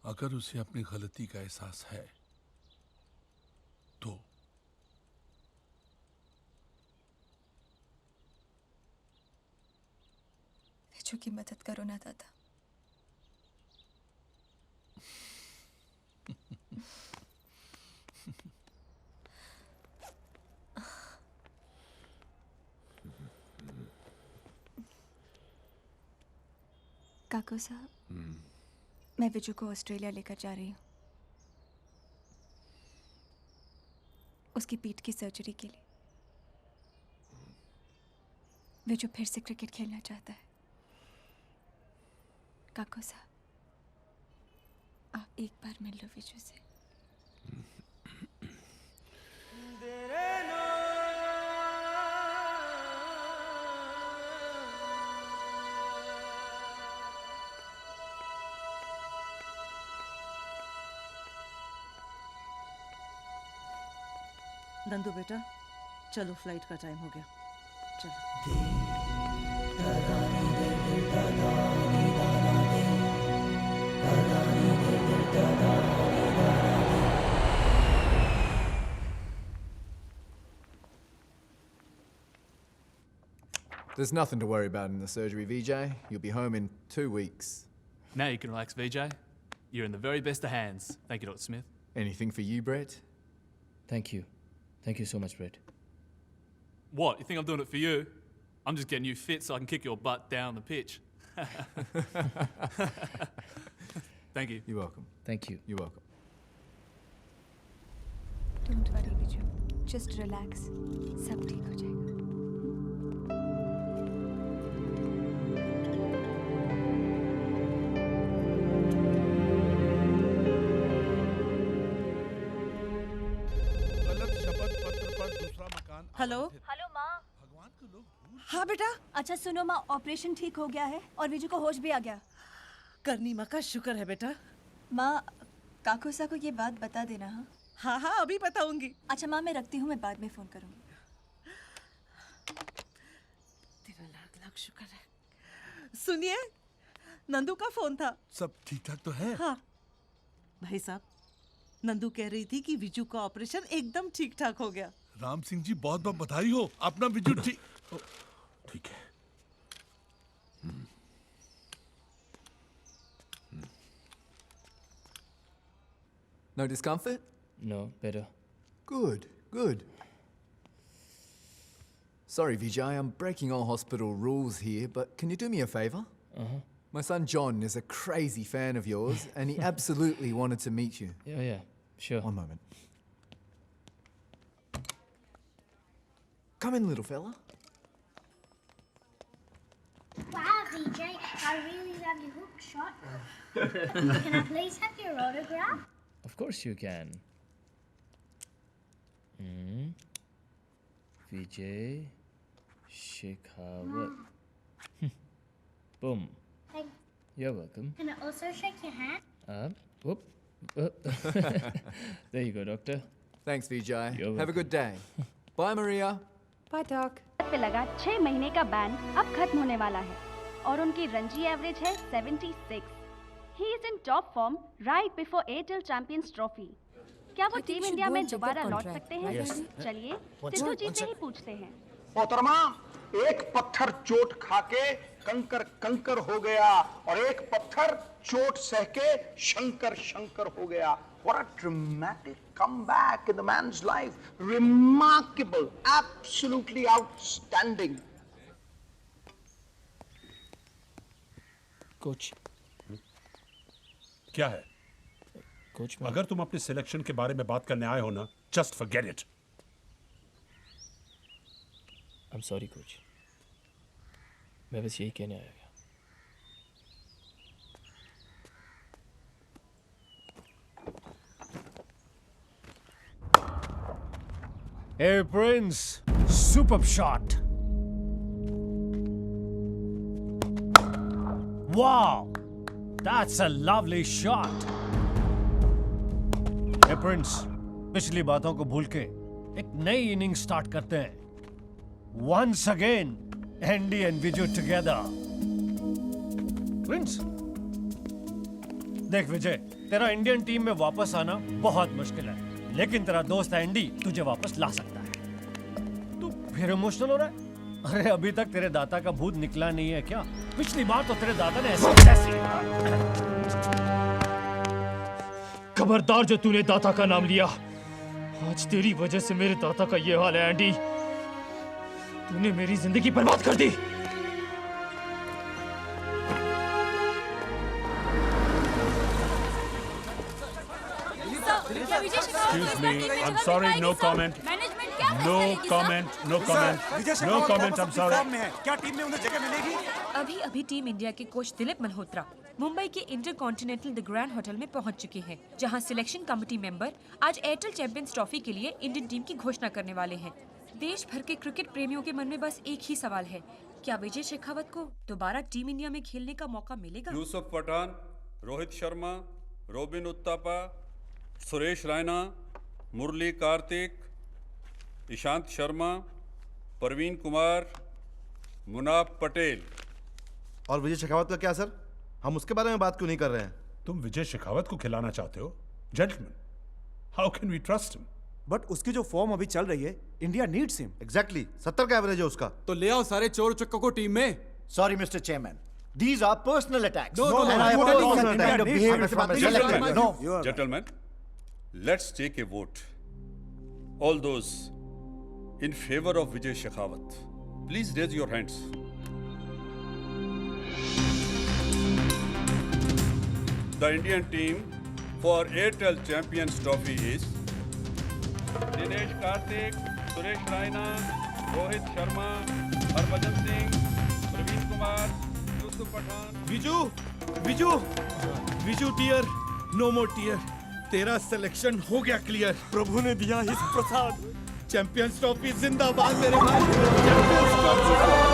अगर उसे अपनी गलती का एहसास है तो विजू की मदद करो ना दादा। काको साहब, मैं विजू को ऑस्ट्रेलिया लेकर जा रही हूँ उसकी पीठ की सर्जरी के लिए। विजू फिर से क्रिकेट खेलना चाहता है। काको साहब, आप एक बार मिल लो विजू से। नंदू बेटा, चलो फ्लाइट का टाइम हो गया। चलो। There's nothing to worry about in the surgery, VJ. You'll be home in 2 weeks. Now you can relax, VJ. You're in the very best of hands. Thank you, Dr. Smith. Anything for you, Brett? Thank you. Thank you so much, Brett. What? You think I'm doing it for you? I'm just getting you fit so I can kick your butt down the pitch. Thank you. You're welcome. Thank you. You're welcome. Don't worry Viju, just relax, सब ठीक हो जाएगा। हेलो हेलो माँ। हाँ बेटा। अच्छा सुनो माँ, ऑपरेशन ठीक हो गया है और विजू को होश भी आ गया। करनी माँ का शुक्र है बेटा। माँ, काकोसा को ये बात बता देना। हाँ हाँ हाँ अभी बताऊंगी। अच्छा माँ, मैं रखती हूँ, मैं बाद में फोन करूँगी। तेरा लाख लाख शुक्र है। सुनिए, नंदू का फोन था। सब ठीक ठाक तो है? हाँ भाई साहब, नंदू कह रही थी कि विजू का ऑपरेशन एकदम ठीक ठाक हो गया। राम सिंह जी बहुत बहुत बधाई हो, अपना विजू ठीक है। No discomfort? No, better. Good, good. Sorry, Vijay, I'm breaking all hospital rules here, but can you do me a favor? My son John is a crazy fan of yours, and he absolutely wanted to meet you. Yeah, sure. One moment. Come in, little fella. Wow, VJ, I really love your hook shot. Can I please have your autograph? Of course you can. Vijay Shekhawat. Boom. Thank You're welcome. Can I also shake your hand? Whoop. There you go, doctor. Thanks, Vijay. You're Have a good day. Bye, Maria. Bye doc. पे लगा 6 महीने का बैन अब खत्म होने वाला है और उनकी रणजी एवरेज है 76। He is in top form right before Airtel champions trophy. क्या वो टीम इंडिया में दोबारा लौट सकते हैं? चलिए सिद्धू जी से ही पूछते हैं। मोहतरमा, एक पत्थर चोट खाके कंकर कंकर हो गया और एक पत्थर चोट सह के शंकर शंकर हो गया। What a dramatic comeback in the man's life. Remarkable, absolutely outstanding. Coach क्या है? कोच अगर तुम अपने सिलेक्शन के बारे में बात करने आए हो ना, just forget it. I'm sorry coach, मैं बस यही कहने आया था। Hey Prince, superb shot. Wow, that's a lovely shot. Hey Prince, पिछली बातों को भूल के एक नई इनिंग स्टार्ट करते हैं। Once again, Andy and Viju together. Prince, देख विजय, तेरा इंडियन टीम में वापस आना बहुत मुश्किल है, लेकिन तेरा दोस्त एंडी तुझे वापस ला सकता है। तू फिर इमोशनल हो रहा है? अरे अभी तक तेरे दाता का भूत निकला नहीं है क्या? पिछली बार तो तेरे दाता ने ऐसी खबरदार जो तूने दाता का नाम लिया। आज तेरी वजह से मेरे दाता का ये हाल है एंडी। तूने मेरी जिंदगी बर्बाद कर दी। Excuse me, I'm sorry, no comment. No comment, no comment, no comment, I'm sorry. क्या टीम में उन्हें जगह मिलेगी? अभी अभी टीम इंडिया के कोच दिलीप मल्होत्रा मुंबई के इंटरकॉन्टिनेंटल द ग्रैंड होटल में पहुंच चुके हैं, जहां सिलेक्शन कमेटी मेंबर आज एयरटेल चैंपियंस ट्रॉफी के लिए इंडियन टीम की घोषणा करने वाले हैं। देश भर के क्रिकेट प्रेमियों के मन में बस एक ही सवाल है, क्या विजय शेखावत को दोबारा टीम इंडिया में खेलने का मौका मिलेगा? यूसुफ पठान, रोहित शर्मा, रोबिन उत्तापा, सुरेश रैना, मुरली कार्तिक, ईशांत शर्मा, परवीन कुमार, मुनाफ पटेल। और विजय शेखावत का क्या सर? हम उसके बारे में बात क्यों नहीं कर रहे हैं? तुम विजय शेखावत को खिलाना चाहते हो? Gentleman, how can we trust him? But उसकी जो फॉर्म अभी चल रही है, इंडिया नीड्स हिम। एग्जैक्टली 70 का एवरेज है उसका। तो ले आओ सारे चोर चक्कों को टीम में। Sorry mister chairman, these are personal attacks. Gentlemen, let's take a vote. All those in favor of Vijay Shekhawat, please raise your hands. The Indian team for Airtel Champions Trophy is Dinesh Karthik, Suresh Raina, Rohit Sharma, Harbhajan Singh, Praveen Kumar, Yusuf Pathan. Viju tear, no more tear. तेरा सिलेक्शन हो गया क्लियर। प्रभु ने दिया इस प्रसाद। चैंपियंस ट्रॉफी जिंदाबाद मेरे भाई। Champions trophy.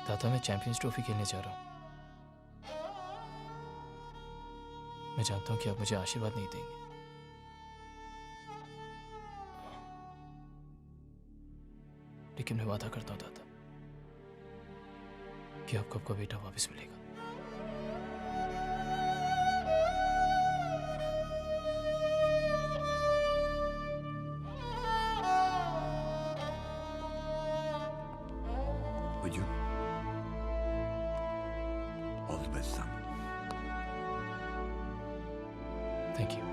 दादा मैं चैंपियंस ट्रॉफी खेलने जा रहा हूं। मैं जानता हूं कि आप मुझे आशीर्वाद नहीं देंगे, लेकिन मैं वादा करता हूं दादा कि आपको आपका बेटा वापस मिलेगा। All the best, son. Thank you.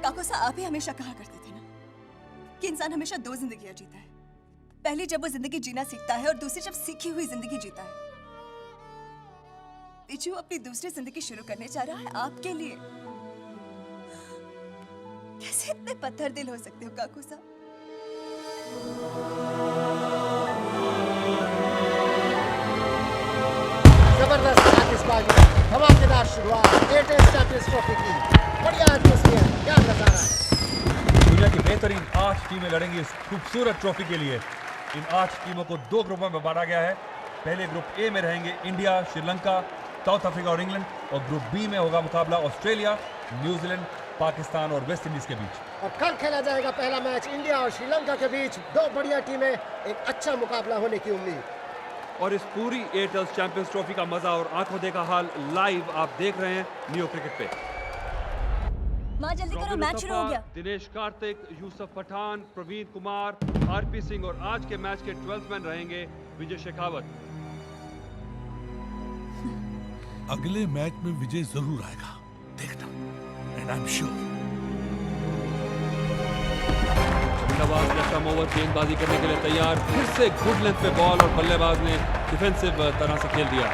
Kakosa, आप ही हमेशा कहा करते थे ना कि इंसान हमेशा दो जिंदगियां जीता है। पहली जब वो जिंदगी जीना सीखता है और दूसरी जब सीखी हुई जिंदगी जीता है। विजू अपनी दूसरी जिंदगी शुरू करने जा रहा है आपके लिए। कैसे इतने पत्थर दिल हो सकते हो काकोसा? जबरदस्त आतिशबाजी, धमाकेदार शुरुआत एयरटेल चैंपियंस ट्रॉफी की। बढ़िया एटमॉस्फेयर, क्या नजारा है। दुनिया की बेहतरीन 8 टीमें लड़ेंगी इस खूबसूरत ट्रॉफी के लिए। इन 8 टीमों को 2 ग्रुपों में बांटा गया है। पहले ग्रुप ए में रहेंगे इंडिया, श्रीलंका, साउथ अफ्रीका और इंग्लैंड, और ग्रुप बी में होगा मुकाबला ऑस्ट्रेलिया, न्यूजीलैंड, पाकिस्तान और वेस्ट इंडीज के बीच। और कल खेला जाएगा पहला मैच इंडिया और श्रीलंका के बीच। 2 बढ़िया टीमें, एक अच्छा मुकाबला होने की उम्मीद। और इस पूरी एयरटेल चैंपियंस ट्रॉफी का मजा और आंखों देखा हाल लाइव आप देख रहे हैं नियो क्रिकेट पे। माँ जल्दी करो, मैच शुरू हो गया। दिनेश कार्तिक, यूसुफ पठान, प्रवीण कुमार, आरपी सिंह और आज के मैच के 12th मैन रहेंगे विजय शेखावत। अगले मैच में विजय जरूर आएगा, देखना। And I am sure. Nawaz left over गेंदबाजी करने के लिए तैयार। फिर से गुड लेंथ पे बॉल और बल्लेबाज ने डिफेंसिव तरह से खेल दिया।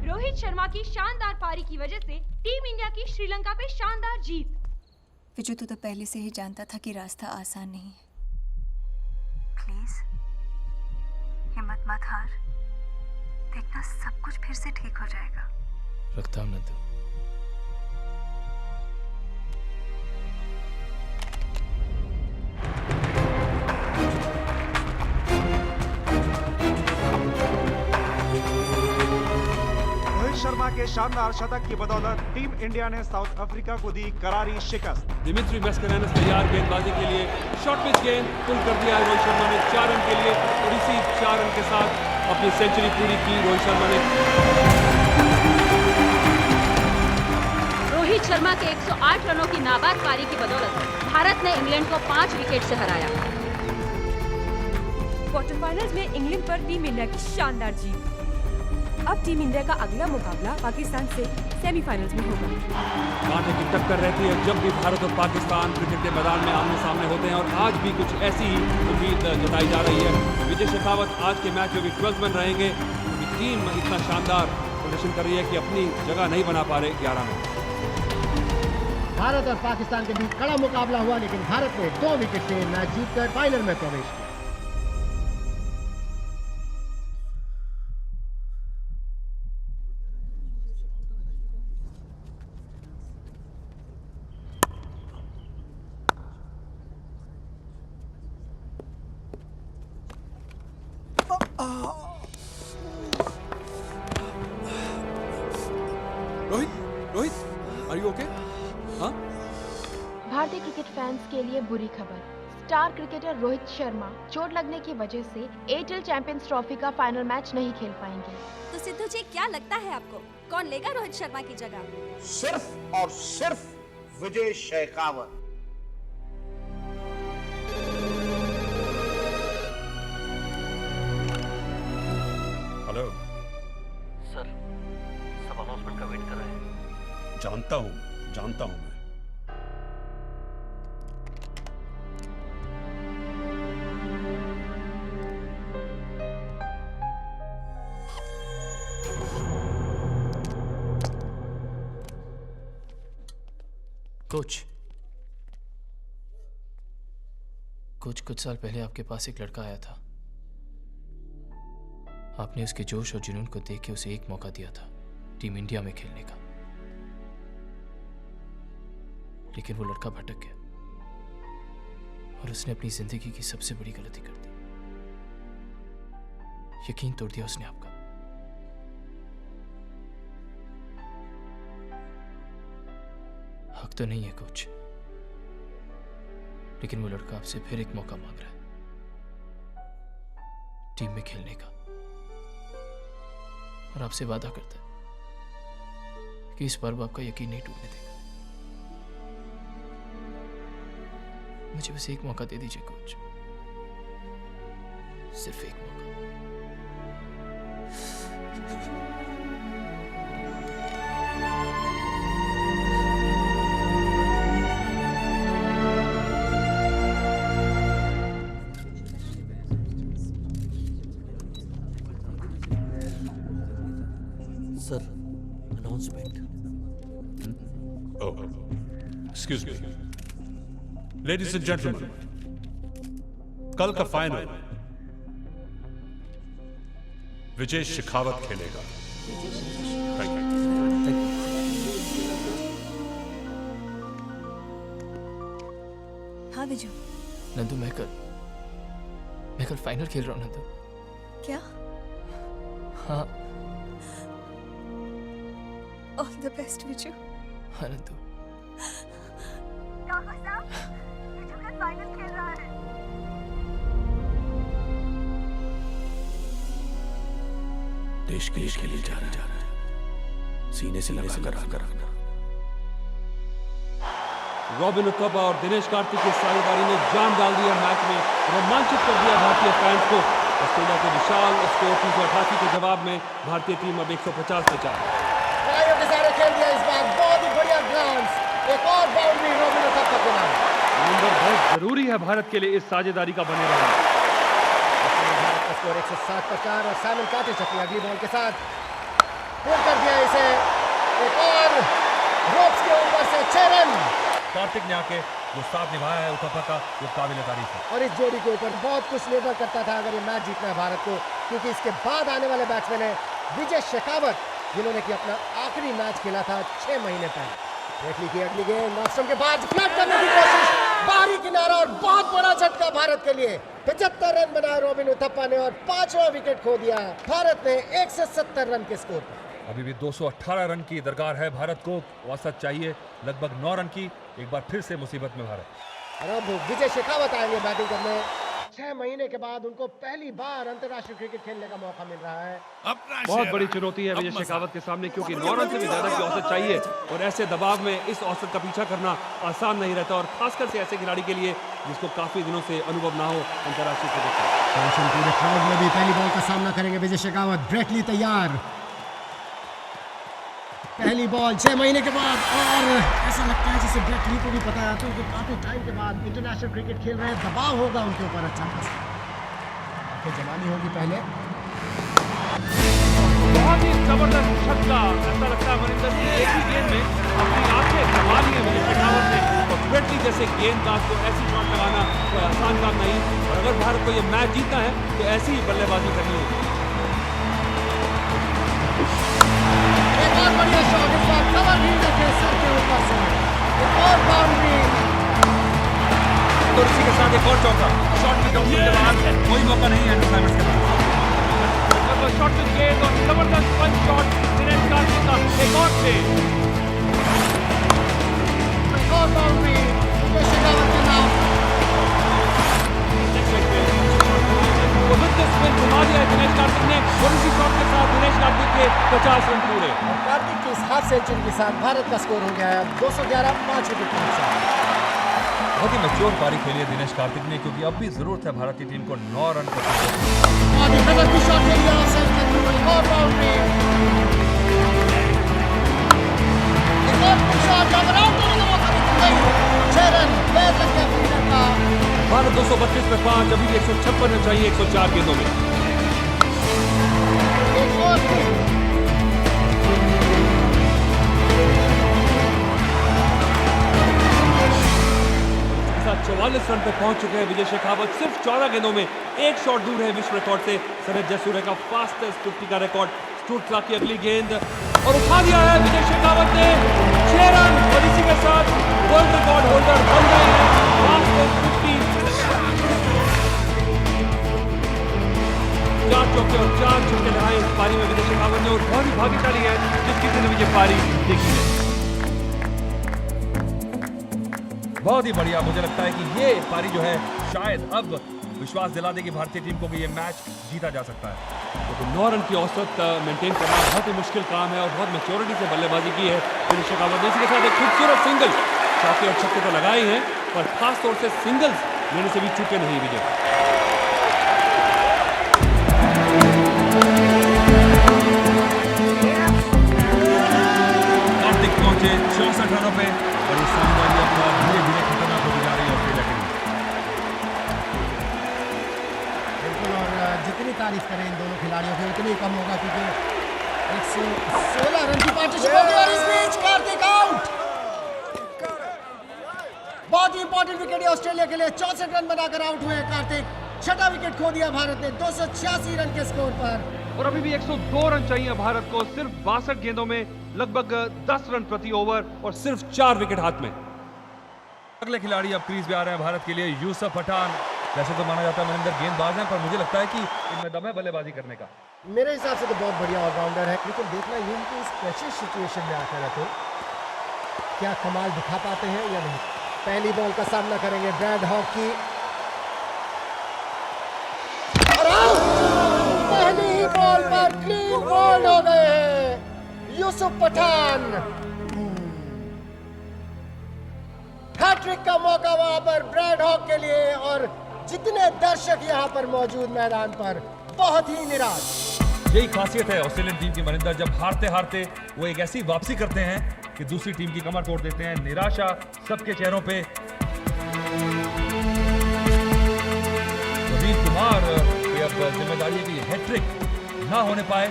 रोहित शर्मा की शानदार पारी की वजह से टीम इंडिया की श्रीलंका पे शानदार जीत। विजू तो पहले से ही जानता था कि रास्ता आसान नहीं है। प्लीज हिम्मत मत हार, देखना सब कुछ फिर से ठीक हो जाएगा। रखता हूं नंदू। शर्मा के शानदार शतक की बदौलत टीम इंडिया ने साउथ अफ्रीका को दी करारी शिकस्त। दिमित्री मैस्केरेनस तैयार गेंदबाजी के लिए। शॉर्ट पिच गेंद पुल कर दिया रोहित शर्मा ने 4 रन के लिए, और इसी 4 रन के साथ अपनी सेंचुरी पूरी की रोहित शर्मा ने। रोहित शर्मा के 108 रनों की नाबाद पारी की बदौलत भारत ने इंग्लैंड को 5 विकेट से हराया। क्वार्टर फाइनल्स में इंग्लैंड पर टीम इंडिया की शानदार जीत। अब टीम इंडिया का अगला मुकाबला पाकिस्तान से सेमीफाइनल्स में होगा। कांटे की टक्कर रहती है जब भी भारत और पाकिस्तान क्रिकेट के मैदान में आमने सामने होते हैं, और आज भी कुछ ऐसी ही उम्मीद जताई जा रही है। विजय शेखावत आज के मैच में भी 12th मैन रहेंगे। टीम इतना शानदार प्रदर्शन कर रही है कि अपनी जगह नहीं बना पा रहे 11 में। भारत और पाकिस्तान के बीच कड़ा मुकाबला हुआ, लेकिन भारत ने 2 विकेट से मैच जीतकर फाइनल में प्रवेश किया। Are you okay? हाँ? भारतीय क्रिकेट फैंस के लिए बुरी खबर। स्टार क्रिकेटर रोहित शर्मा चोट लगने की वजह से एयरटेल चैंपियंस ट्रॉफी का फाइनल मैच नहीं खेल पाएंगे। तो सिद्धू जी क्या लगता है आपको कौन लेगा रोहित शर्मा की जगह? सिर्फ और सिर्फ विजय शेखावत। हेलो सर, सब अनाउंसमेंट का वेट कर रहे हैं। जानता हूं मैं। कोच, कुछ साल पहले आपके पास एक लड़का आया था। आपने उसके जोश और जुनून को देख के उसे एक मौका दिया था टीम इंडिया में खेलने का, लेकिन वो लड़का भटक गया और उसने अपनी जिंदगी की सबसे बड़ी गलती कर दी। यकीन तोड़ दिया उसने आपका। हक तो नहीं है कोच, लेकिन वो लड़का आपसे फिर एक मौका मांग रहा है टीम में खेलने का, और आपसे वादा करता है कि इस बार वो आपका यकीन नहीं टूटने देगा। मुझे बस एक मौका दे दीजिए कोच, सिर्फ एक मौका। Sir, announcement. Oh, excuse me. Ladies and gentlemen, कल का फाइनल विजय शेखावत खेलेगा। Thank you. हाँ विजू। नंदू, मैं कल फाइनल खेल रहा हूँ नंदू। क्या? हाँ। All the best Viju. हाँ नंदू। विजू कल फाइनल खेल रहा है। देश के लिए जा रहा है, सीने से लगा कर रखना। रॉबिन उथप्पा और दिनेश कार्तिक की साझेदारी ने जान डाल दिया मैच में, रोमांचित कर दिया भारतीय फैंस को। ऑस्ट्रेलिया के विशाल स्कोर 388 के जवाब में भारतीय टीम अब 150 पे चार। के सारे खेल दिया इस बार, बहुत ही बढ़िया ग्लांस, एक और बाउंड्री रॉबिन उथप्पा के नाम। नंबर बहुत जरूरी है भारत के लिए इस साझेदारी का बने रहना। भारत का स्कोर 107 पर 4 और साइमन कार्टिच अपनी अगली बॉल के साथ पुल कर दिया इसे, एक और रोप्स के ऊपर से 6 रन। कार्तिक ने आके जो साथ निभाया है उथप्पा का, वो काबिल तारीफ है। और इस जोड़ी के ऊपर बहुत कुछ निर्भर करता था अगर ये मैच जीतना है भारत को, क्योंकि इसके बाद आने वाले बैट्समैन है विजय शेखावत, जिन्होंने कि अपना आखिरी मैच खेला था 6 महीने पहले। ब्रेटली की अगली गेंद ऑफ के बाद फ्लैट करने की कोशिश, बाहरी किनारा और बहुत बड़ा झटका भारत के लिए। 75 रन बनाए रॉबिन उथप्पा ने और 5वां विकेट खो दिया भारत ने 170 रन के स्कोर पर। अभी भी 218 रन की दरकार है भारत को, औसत चाहिए लगभग 9 रन की। एक बार फिर से मुसीबत में भारत। और अब विजय शेखावत आएंगे बैटिंग करने। 6 महीने के बाद उनको पहली बार अंतर्राष्ट्रीय क्रिकेट खेलने का मौका मिल रहा है। बहुत बड़ी चुनौती है विजय शेखावत के सामने, क्योंकि 9 रन से भी ज्यादा की औसत चाहिए और ऐसे दबाव में इस औसत का पीछा करना आसान नहीं रहता, और खासकर से ऐसे खिलाड़ी के लिए जिसको काफी दिनों से अनुभव ना हो अंतर्राष्ट्रीय क्रिकेट का। पूरे क्राउड में भी पहली बॉल का सामना करेंगे विजय शेखावत। ब्रेटली तैयार, पहली बॉल 6 महीने के बाद, और ऐसा लगता है जैसे ब्रेटली को भी पता है तो काफी टाइम के बाद इंटरनेशनल क्रिकेट खेल रहे हैं, दबाव होगा उनके ऊपर अच्छा खासा। तो जमानी होगी पहले। बहुत ही जबरदस्त छक्का, ऐसा लगता है मनिंदर ने एक ही गेंद में अपनी आंखें कमा ली है विजय शेखावत ने। और ब्रेटली जैसे गेंदबाज को ऐसी शॉट लगाना कोई आसान काम नहीं, और अगर भारत को ये मैच जीतना है तो ऐसी ही बल्लेबाजी करनी होगी। एक और बढ़िया शॉट, इस बार कवर नहीं देखे सर के ऊपर से, एक और बाउंड्री। तो इसी के साथ एक और चौका, शॉट की डॉक्टर के बाद कोई मौका नहीं है एंड्रू के पास। शॉट टू गेंद और जबरदस्त पंच शॉट दिनेश कार्तिक का, एक और से एक और बाउंड्री विजय शेखावत के नाम। सेंचुरी के साथ भारत का स्कोर हो गया है 211, 5 विकेट के नुकसान। बहुत ही मैच्योर पारी खेली है दिनेश कार्तिक ने, क्योंकि अब भी जरूरत है भारतीय टीम को 9 रन पर। आगे खबर की शॉट खेली और सेट करने वाली और बाउंड्री। एक और शॉट जब आउट होने का मौका नहीं, 6 रन बैट लग गया फील्डर का। भारत 232 पे 5, अभी भी 156 रन चाहिए 104 गेंदों में। एक और 44 रन पे पहुंच चुके हैं विजय शेखावत। सिर्फ 14 गेंदों में एक शॉट दूर है विश्व रिकॉर्ड से। सनत जयसूर्य का फास्टेस्ट 50 का रिकॉर्ड। स्टूट क्लॉक की अगली गेंद और उठा दिया है विजय शेखावत ने 6 रन, और इसी के साथ वर्ल्ड रिकॉर्ड होल्डर बन गए हैं। फास्टेस्ट 50, 4 चौके और 4 छक्के लगाए इस पारी में विजय शेखावत ने, और बहुत ही भाग्यशाली है जिस किसी ने भी ये पारी देखी है। बहुत ही बढ़िया। मुझे लगता है कि ये पारी जो है शायद अब विश्वास दिला देगी भारतीय टीम को कि ये मैच जीता जा सकता है। तो 9 रन की औसत मेंटेन करना बहुत ही मुश्किल काम है, और बहुत मैच्योरिटी से बल्लेबाजी की है विजय शेखावत ने। इसी के साथ एक खूबसूरत सिंगल, चौके और छक्के तो लगाए हैं, पर खास तौर से सिंगल्स लेने से भी चूके नहीं विजय। कार्तिक पहुंचे 64 रनों पे, और इस सामने अपना धीरे धीरे खतरनाक होती जा रही है ऑस्ट्रेलिया के लिए। बिल्कुल, और जितनी तारीफ करें इन दोनों खिलाड़ियों की उतनी कम होगा, क्योंकि 116 रन की पार्टनरशिप होगी और इस बीच कार्तिक आउट। बहुत ही इंपॉर्टेंट विकेट है ऑस्ट्रेलिया के लिए। 64 रन बनाकर आउट हुए कार्तिक। 6वां विकेट खो दिया भारत ने 286 रन के स्कोर पर, और अभी भी 102 रन चाहिए भारत को, सिर्फ 62 गेंदों में लगभग 10 रन प्रति ओवर, और सिर्फ 4 विकेट हाथ में। अगले खिलाड़ी अब क्रीज पे आ रहे हैं भारत के लिए, यूसुफ पठान। वैसे तो माना जाता है मनिंदर गेंदबाज हैं, पर मुझे लगता है कि इनमें दम है बल्लेबाजी करने का। मेरे हिसाब से तो बहुत बढ़िया ऑलराउंडर है, लेकिन देखना ये है कि इस प्रेशर सिचुएशन में आकर अतुल क्या कमाल दिखा पाते हैं या नहीं। पहली बॉल का सामना करेंगे ब्रैड हॉक की, और पहली ही बॉल पर क्लीन बॉल हो गए हैं यूसुफ पठान। हैट्रिक का मौका वहां पर ब्रैड हॉक के लिए, और जितने दर्शक यहां पर मौजूद मैदान पर बहुत ही निराश। यही खासियत है ऑस्ट्रेलियन टीम की मनिंदर, जब हारते हारते वो एक ऐसी वापसी करते हैं कि दूसरी टीम की कमर तोड़ देते हैं। निराशा सबके चेहरों पे। प्रवीण कुमार की अब जिम्मेदारी है कि हैट्रिक ना होने पाए।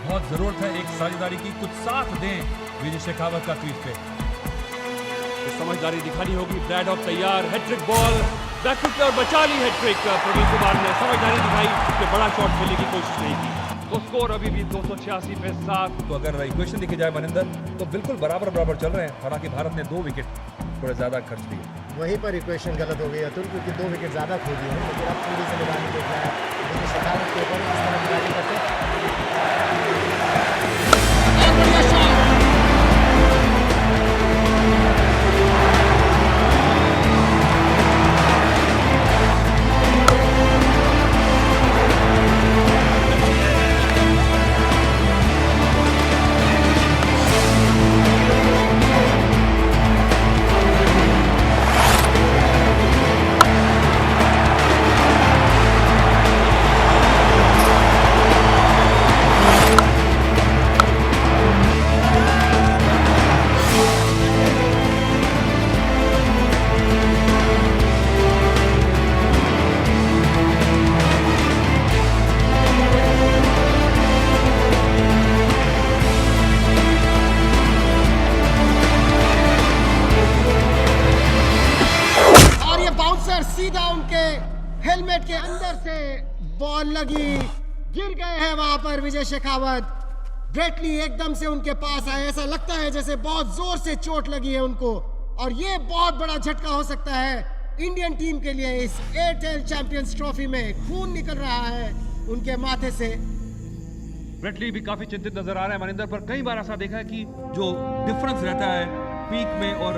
बहुत जरूरत है एक साझेदारी की, कुछ साथ दें विजय शेखावत का क्रीज पे। समझदारी दिखानी होगी। ब्रैड हॉक तैयार, हैट्रिक बॉल बैकफुट पे और बचा ली हैट्रिक। प्रवीण कुमार ने समझदारी दिखाई कि बड़ा शॉट खेलने की कोशिश नहीं की। तो स्कोर अभी भी 286 पे 7। तो अगर इक्वेशन देखी जाए मनिंदर, तो बिल्कुल बराबर बराबर चल रहे हैं। हालांकि भारत ने 2 विकेट थोड़े ज्यादा खर्च दिए। वहीं पर इक्वेशन गलत हो गई अतुल, क्योंकि 2 विकेट ज्यादा खो दिए हैं, लेकिन अब पूरी जिम्मेदारी देख रहा है विजय शेखावत के ऊपर। इस तरह बैटिंग करते सीधा उनके हेलमेट के अंदर से बॉल लगी, गिर गए हैं वहां पर विजय शेखावत। ब्रेटली एकदम से उनके पास आए, ऐसा लगता है जैसे बहुत जोर से चोट लगी है उनको, और ये बहुत बड़ा झटका हो सकता है इंडियन टीम के लिए। इस एयरटेल चैंपियंस ट्रॉफी में खून निकल रहा है उनके माथे से। ब्रेटली भी काफी चिंतित नजर आ रहा है मनिंदर, पर कई बार ऐसा देखा है कि जो डिफरेंस रहता है पीक में और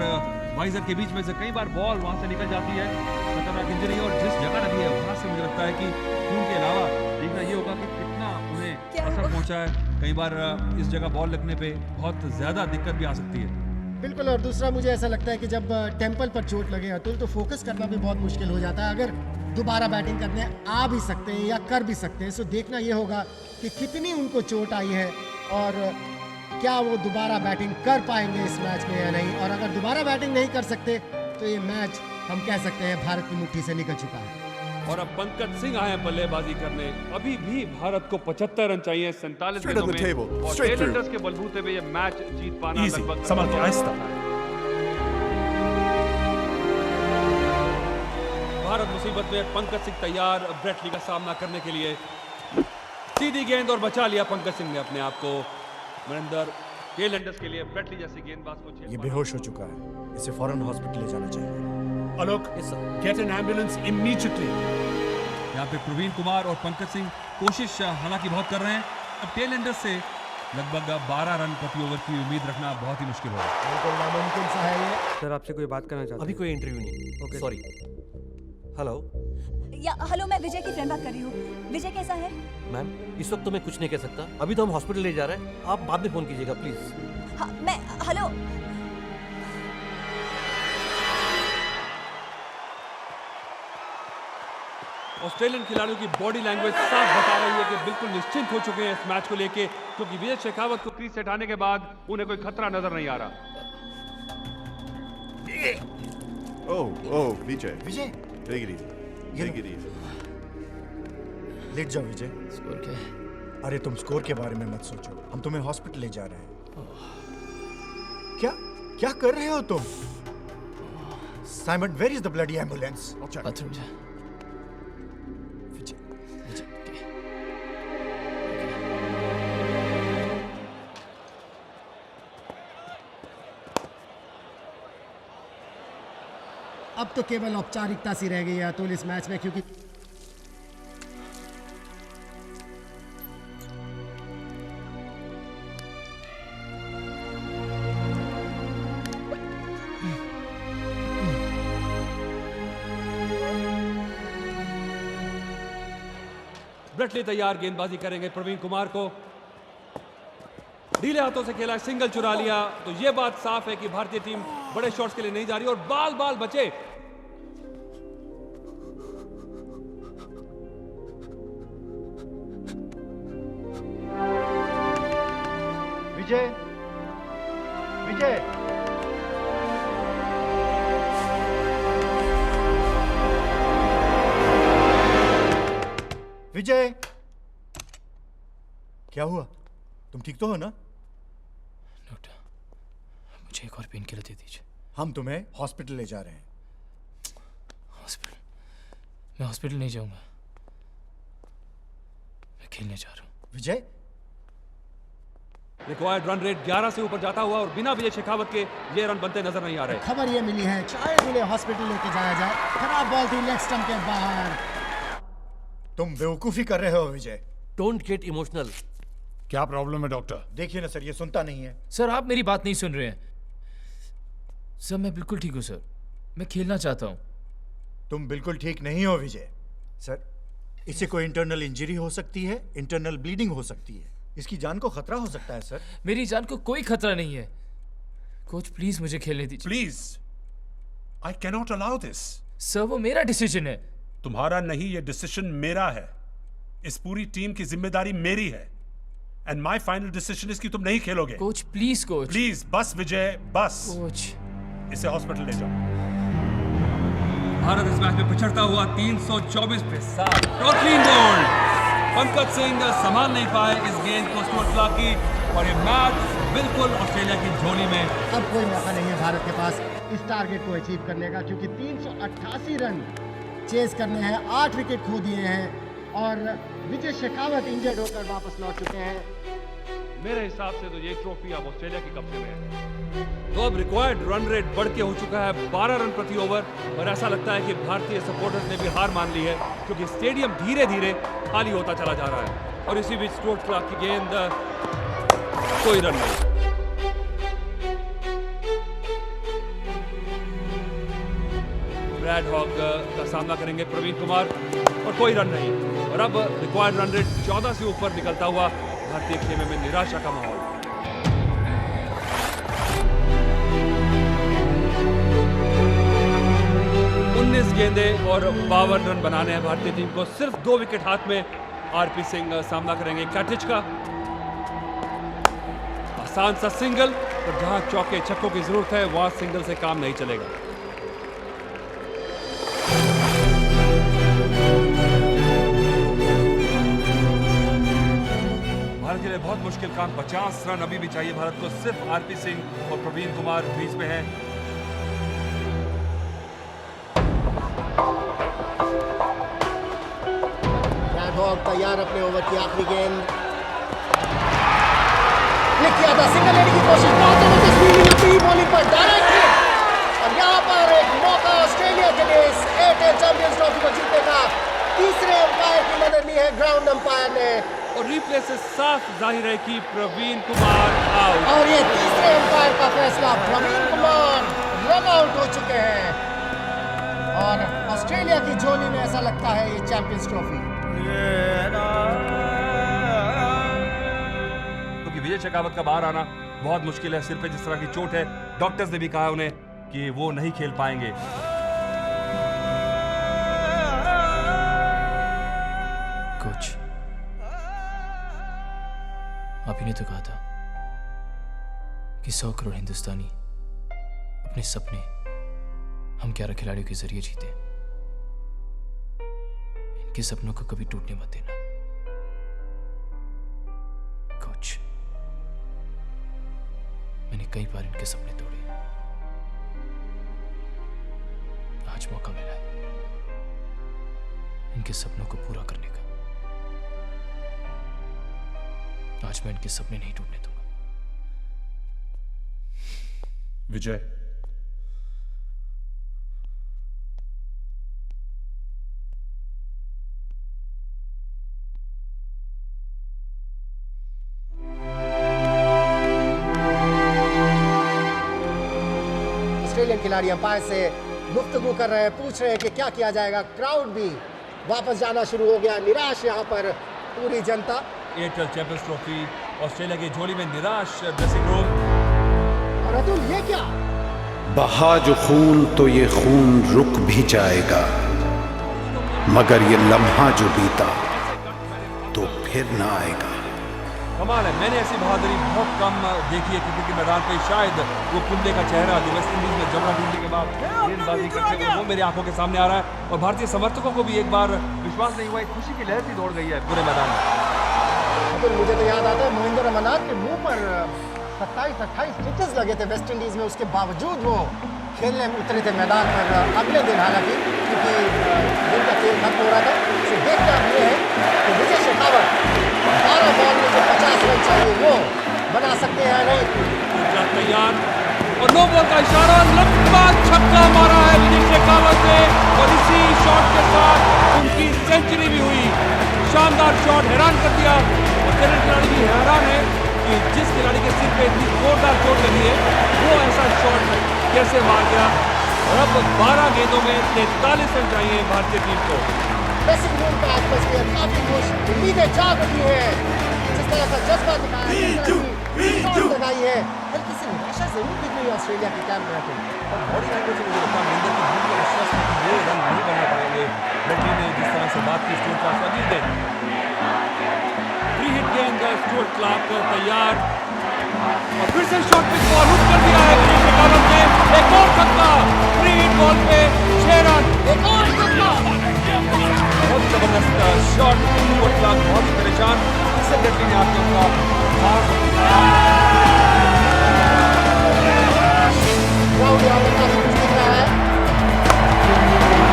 वाइजर के बीच में से, कई बार बॉल वहां से निकल जाती है, खतरनाक इंजरी। और जिस जगह लगी है वहां से मुझे लगता है कि खून के अलावा देखना ये होगा कि कितना उन्हें असर पहुंचा है कई बार इस जगह बॉल लगने पे बहुत ज्यादा दिक्कत भी आ सकती है। बिल्कुल, और दूसरा मुझे ऐसा लगता है कि जब टेम्पल पर चोट लगे अतुल तो फोकस करना भी बहुत मुश्किल हो जाता है। अगर दोबारा बैटिंग करने आ भी सकते हैं या कर भी सकते हैं, सो देखना ये होगा कि कितनी उनको चोट आई है और क्या वो दोबारा बैटिंग कर पाएंगे इस मैच में या नहीं। और अगर दोबारा बैटिंग नहीं कर सकते तो ये मैच हम कह सकते हैं भारत की मुट्ठी से निकल चुका है। और अब पंकज सिंह आए हैं बल्लेबाजी करने। अभी भी भारत को 75 रन चाहिए 47 गेंदों में, और टेल एंडर्स के बलबूते पे ये मैच जीत पाना लगभग संभल के आहिस्ता। भारत मुसीबत में, पंकज सिंह तैयार ब्रेट ली का सामना करने के लिए। सीधी गेंद और बचा लिया पंकज सिंह ने अपने आप को। मनिंदर टेल एंडर्स के लिए ब्रेट ली जैसे गेंदबाज को ये बेहोश हो चुका है, इसे फौरन हॉस्पिटल ले जाना चाहिए। Alok, get an ambulance immediately. यहाँ पे प्रवीण कुमार और पंकज सिंह कोशिश हालांकि बहुत कर रहे हैं। अब टेल एंडर्स से लगभग 12 रन प्रति ओवर की उम्मीद रखना बहुत ही मुश्किल होगा। बिल्कुल नामुमकिन सा है ये। सर आपसे कोई बात करना चाहता हूं। अभी कोई इंटरव्यू नहीं। Okay sorry. हेलो हेलो, मैं विजय की फ्रेंड बात कर रही हूँ। विजय कैसा है? मैम इस वक्त तो मैं कुछ नहीं कह सकता, अभी तो हम हॉस्पिटल ले जा रहे हैं, आप बाद में फोन कीजिएगा प्लीज। हाँ, मैं हेलो। ऑस्ट्रेलियन खिलाड़ियों की बॉडी लैंग्वेज साफ बता रही है कि बिल्कुल निश्चिंत हो चुके हैं इस मैच को लेके, क्योंकि विजय शेखावत को क्रीज से हटाने के बाद उन्हें कोई खतरा नजर नहीं आ रहा। ओह विजय टेक इट इजी। लेट जाओ विजय। स्कोर क्या है? अरे तुम स्कोर के बारे में मत सोचो, हम तुम्हें हॉस्पिटल ले जा रहे हैं। क्या कर रहे हो तुम? Simon, where is the bloody ambulance? Bathroom जा। अब तो केवल औपचारिकता सी रह गई है अतुल इस मैच में, क्योंकि ब्रेटली तैयार, गेंदबाजी करेंगे प्रवीण कुमार को। ढीले हाथों से खेला, सिंगल चुरा लिया, तो यह बात साफ है कि भारतीय टीम बड़े शॉट्स के लिए नहीं जा रही और बाल बचे। विजय विजय, क्या हुआ? तुम ठीक तो हो ना? डॉक्टर मुझे एक और पेन किलर दे दीजिए। हम तुम्हें हॉस्पिटल ले जा रहे हैं। हॉस्पिटल? मैं हॉस्पिटल नहीं जाऊंगा, मैं खेलने जा रहा हूँ। विजय, रिक्वायर्ड रन रेट 11 से ऊपर जाता हुआ और बिना विजय शेखावत के ये रन बनते नजर नहीं आ रहे। खबर ये मिली है शायद उन्हें हॉस्पिटल लेके जाया जाए। खराब बॉल थी लेग स्टंप के बाहर। तुम बेवकूफी कर रहे हो विजय। Don't get emotional. क्या प्रॉब्लम है डॉक्टर? देखिए ना सर, ये सुनता नहीं है। सर आप मेरी बात नहीं सुन रहे हैं। सर मैं बिल्कुल ठीक हूँ सर, मैं खेलना चाहता हूँ। तुम बिल्कुल ठीक नहीं हो विजय। सर इसे कोई इंटरनल इंजरी हो सकती है, इंटरनल ब्लीडिंग हो सकती है, इसकी जान को खतरा हो सकता है सर। मेरी जान को कोई खतरा नहीं है। कोच प्लीज मुझे खेलने दीजिए। Please, I can not allow this. Sir वो मेरा डिसीजन है। तुम्हारा नहीं, ये डिसीजन मेरा है। इस पूरी टीम की जिम्मेदारी मेरी है। And my final decision is कि तुम नहीं खेलोगे। Coach please coach. प्लीज बस विजय बस। कोच इसे हॉस्पिटल ले जाओ। भारत इस मैच में पिछड़ता हुआ 324 पे 7 और क्लीन बोल्ड। पंकज सिंह संभाल नहीं पाए इस गेंद को स्टुअर्ट क्लॉक की, और ये मैच बिल्कुल ऑस्ट्रेलिया की झोली में। अब कोई मौका नहीं है भारत के पास इस टारगेट को अचीव करने का, क्योंकि 388 रन चेस करने हैं, 8 विकेट खो दिए हैं और विजय शेखावत इंजर्ड होकर वापस लौट चुके हैं। मेरे हिसाब से तो ये ट्रॉफी अब ऑस्ट्रेलिया के कब्जे में है। तो अब रिक्वायर्ड रन रेट बढ़ के हो चुका है 12 रन प्रति ओवर, और ऐसा लगता है कि भारतीय सपोर्टर्स ने भी हार मान ली है, क्योंकि स्टेडियम धीरे धीरे खाली होता चला जा रहा है। और इसी बीच स्टुअर्ट क्लॉक की गेंद, कोई रन नहीं। ब्रैड हॉग का सामना करेंगे प्रवीण कुमार, और कोई रन नहीं। और अब रिक्वायर्ड रन रेट 14 से ऊपर निकलता हुआ भारतीय खेमे में निराशा का माहौल। उन्नीस गेंदे और 52 रन बनाने हैं भारतीय टीम को। सिर्फ 2 विकेट हाथ में। आरपी सिंह सामना करेंगे कैटिच का। आसान सा सिंगल, पर जहां चौके छक्कों की जरूरत है वहां सिंगल से काम नहीं चलेगा। भारत के लिए बहुत मुश्किल काम। 50 रन अभी भी चाहिए भारत को। सिर्फ आरपी सिंह और प्रवीण कुमार क्रीज पे हैं। तैयार अपने ओवर की आखिरी गेंद क्लिक किया था। सिंगल लेने की कोशिश, बहुत जबरदस्त फील्डिंग अपनी बॉलिंग पर डायरेक्ट हिट। और यहाँ पर एक मौका ऑस्ट्रेलिया के लिए इस एयरटेल चैंपियंस ट्रॉफी को जीतने का। तीसरे अंपायर की मदद ली है ग्राउंड अंपायर ने। और रिप्ले से साफ जाहिर है कि प्रवीण कुमार आउट। और ये तीसरे अंपायर का फैसला, प्रवीण कुमार रन आउट हो चुके हैं। और ऑस्ट्रेलिया की झोली में ऐसा लगता है ये चैंपियंस ट्रॉफी। क्योंकि विजय शेखावत का बाहर आना बहुत मुश्किल है। सिर पे जिस तरह की चोट है, डॉक्टर्स ने भी कहा उन्हें कि वो नहीं खेल पाएंगे। कोच, आप ही ने तो कहा था कि 100 करोड़ हिंदुस्तानी अपने सपने हम 11 खिलाड़ियों के जरिए जीते। इनके सपनों को कभी टूटने मत देना कोच। मैंने कई बार इनके सपने तोड़े। आज मौका मिला है इनके सपनों को पूरा करने का। आज मैं इनके सपने नहीं टूटने दूंगा। विजय, ऑस्ट्रेलियन खिलाड़ी अंपायर से गुफ्तगू कर रहे हैं, पूछ रहे हैं कि क्या किया जाएगा। क्राउड भी वापस जाना शुरू हो गया। निराश यहाँ पर पूरी जनता। एयरटेल चैंपियंस ट्रॉफी ऑस्ट्रेलिया की झोली में निराश ड्रेसिंग रूम। और अतुल, ये क्या? बहा जो खून तो ये खून रुक भी जाएगा, मगर ये लम्हा जो बीता तो फिर ना आएगा। कमाल है, मैंने ऐसी बहादुरी बहुत कम देखी है क्रिकेट के मैदान पे। शायद वो कुंबले का चेहरा जो वेस्ट इंडीज में जबड़ा ढूंढने के बाद गेंदबाजी करते हुए वो मेरी आंखों के सामने आ रहा है। और भारतीय समर्थकों को भी एक बार विश्वास नहीं हुआ, एक खुशी की लहर सी दौड़ गई है पूरे मैदान में। तो मुझे तो याद आता है महेंद्र अमरनाथ के मुंह पर 27-28 स्टिचेस लगे थे वेस्ट इंडीज में। उसके बावजूद वो खेलने में उतरे थे मैदान पर अगले दिन, हालांकि क्योंकि दिन का खेल खत्म हो रहा था। तो देखना अब ये है कि विजय शेखावत 12 बॉल में जो 50 रन चाहिए वो बना सकते हैं नहीं। तैयार और नो बॉल का इशारा, लंबा छक्का मारा है विजय शेखावत ने। और इसी शॉट के साथ उनकी सेंचुरी भी हुई। शानदार शॉट, हैरान कर दिया। और केरल खिलाड़ी भी हैरान है कि जिस खिलाड़ी के सिर पे इतनी जोरदार चोट लगी है वो ऐसा शॉट कैसे मार गया। और अब 12 गेंदों में 43 रन चाहिए भारतीय टीम को। ड्रेसिंग रूम का एटमॉस्फेयर काफी खुश, उम्मीदें जाग उठी है। जिस तरह का जज्बा दिखाया, लगाई है, हल्की सी निराशा जरूर दिख रही है ऑस्ट्रेलिया के कैंप में। और बॉडी लैंग्वेज से मुझे लगता है महेंद्र की भूल विश्वास में कि ये रन नहीं करना पाएंगे। ब्रेटली ने जिस तरह से बात की स्टुअर्ट क्लार्क अगली दिन 3 हिट गेंद, स्टुअर्ट क्लार्क तैयार। और फिर से शॉट पिच बॉल हुक कर दिया है विजय शेखावत ने। एक और छक्का 3 हिट बॉल पे 6 रन। एक और छक्का, बहुत जबरदस्त शॉट। स्टुअर्ट क्लार्क बहुत परेशान। इससे ब्रेटली ने आके उनका ग्राउंड यहाँ पर काफी कुछ दिख रहा है।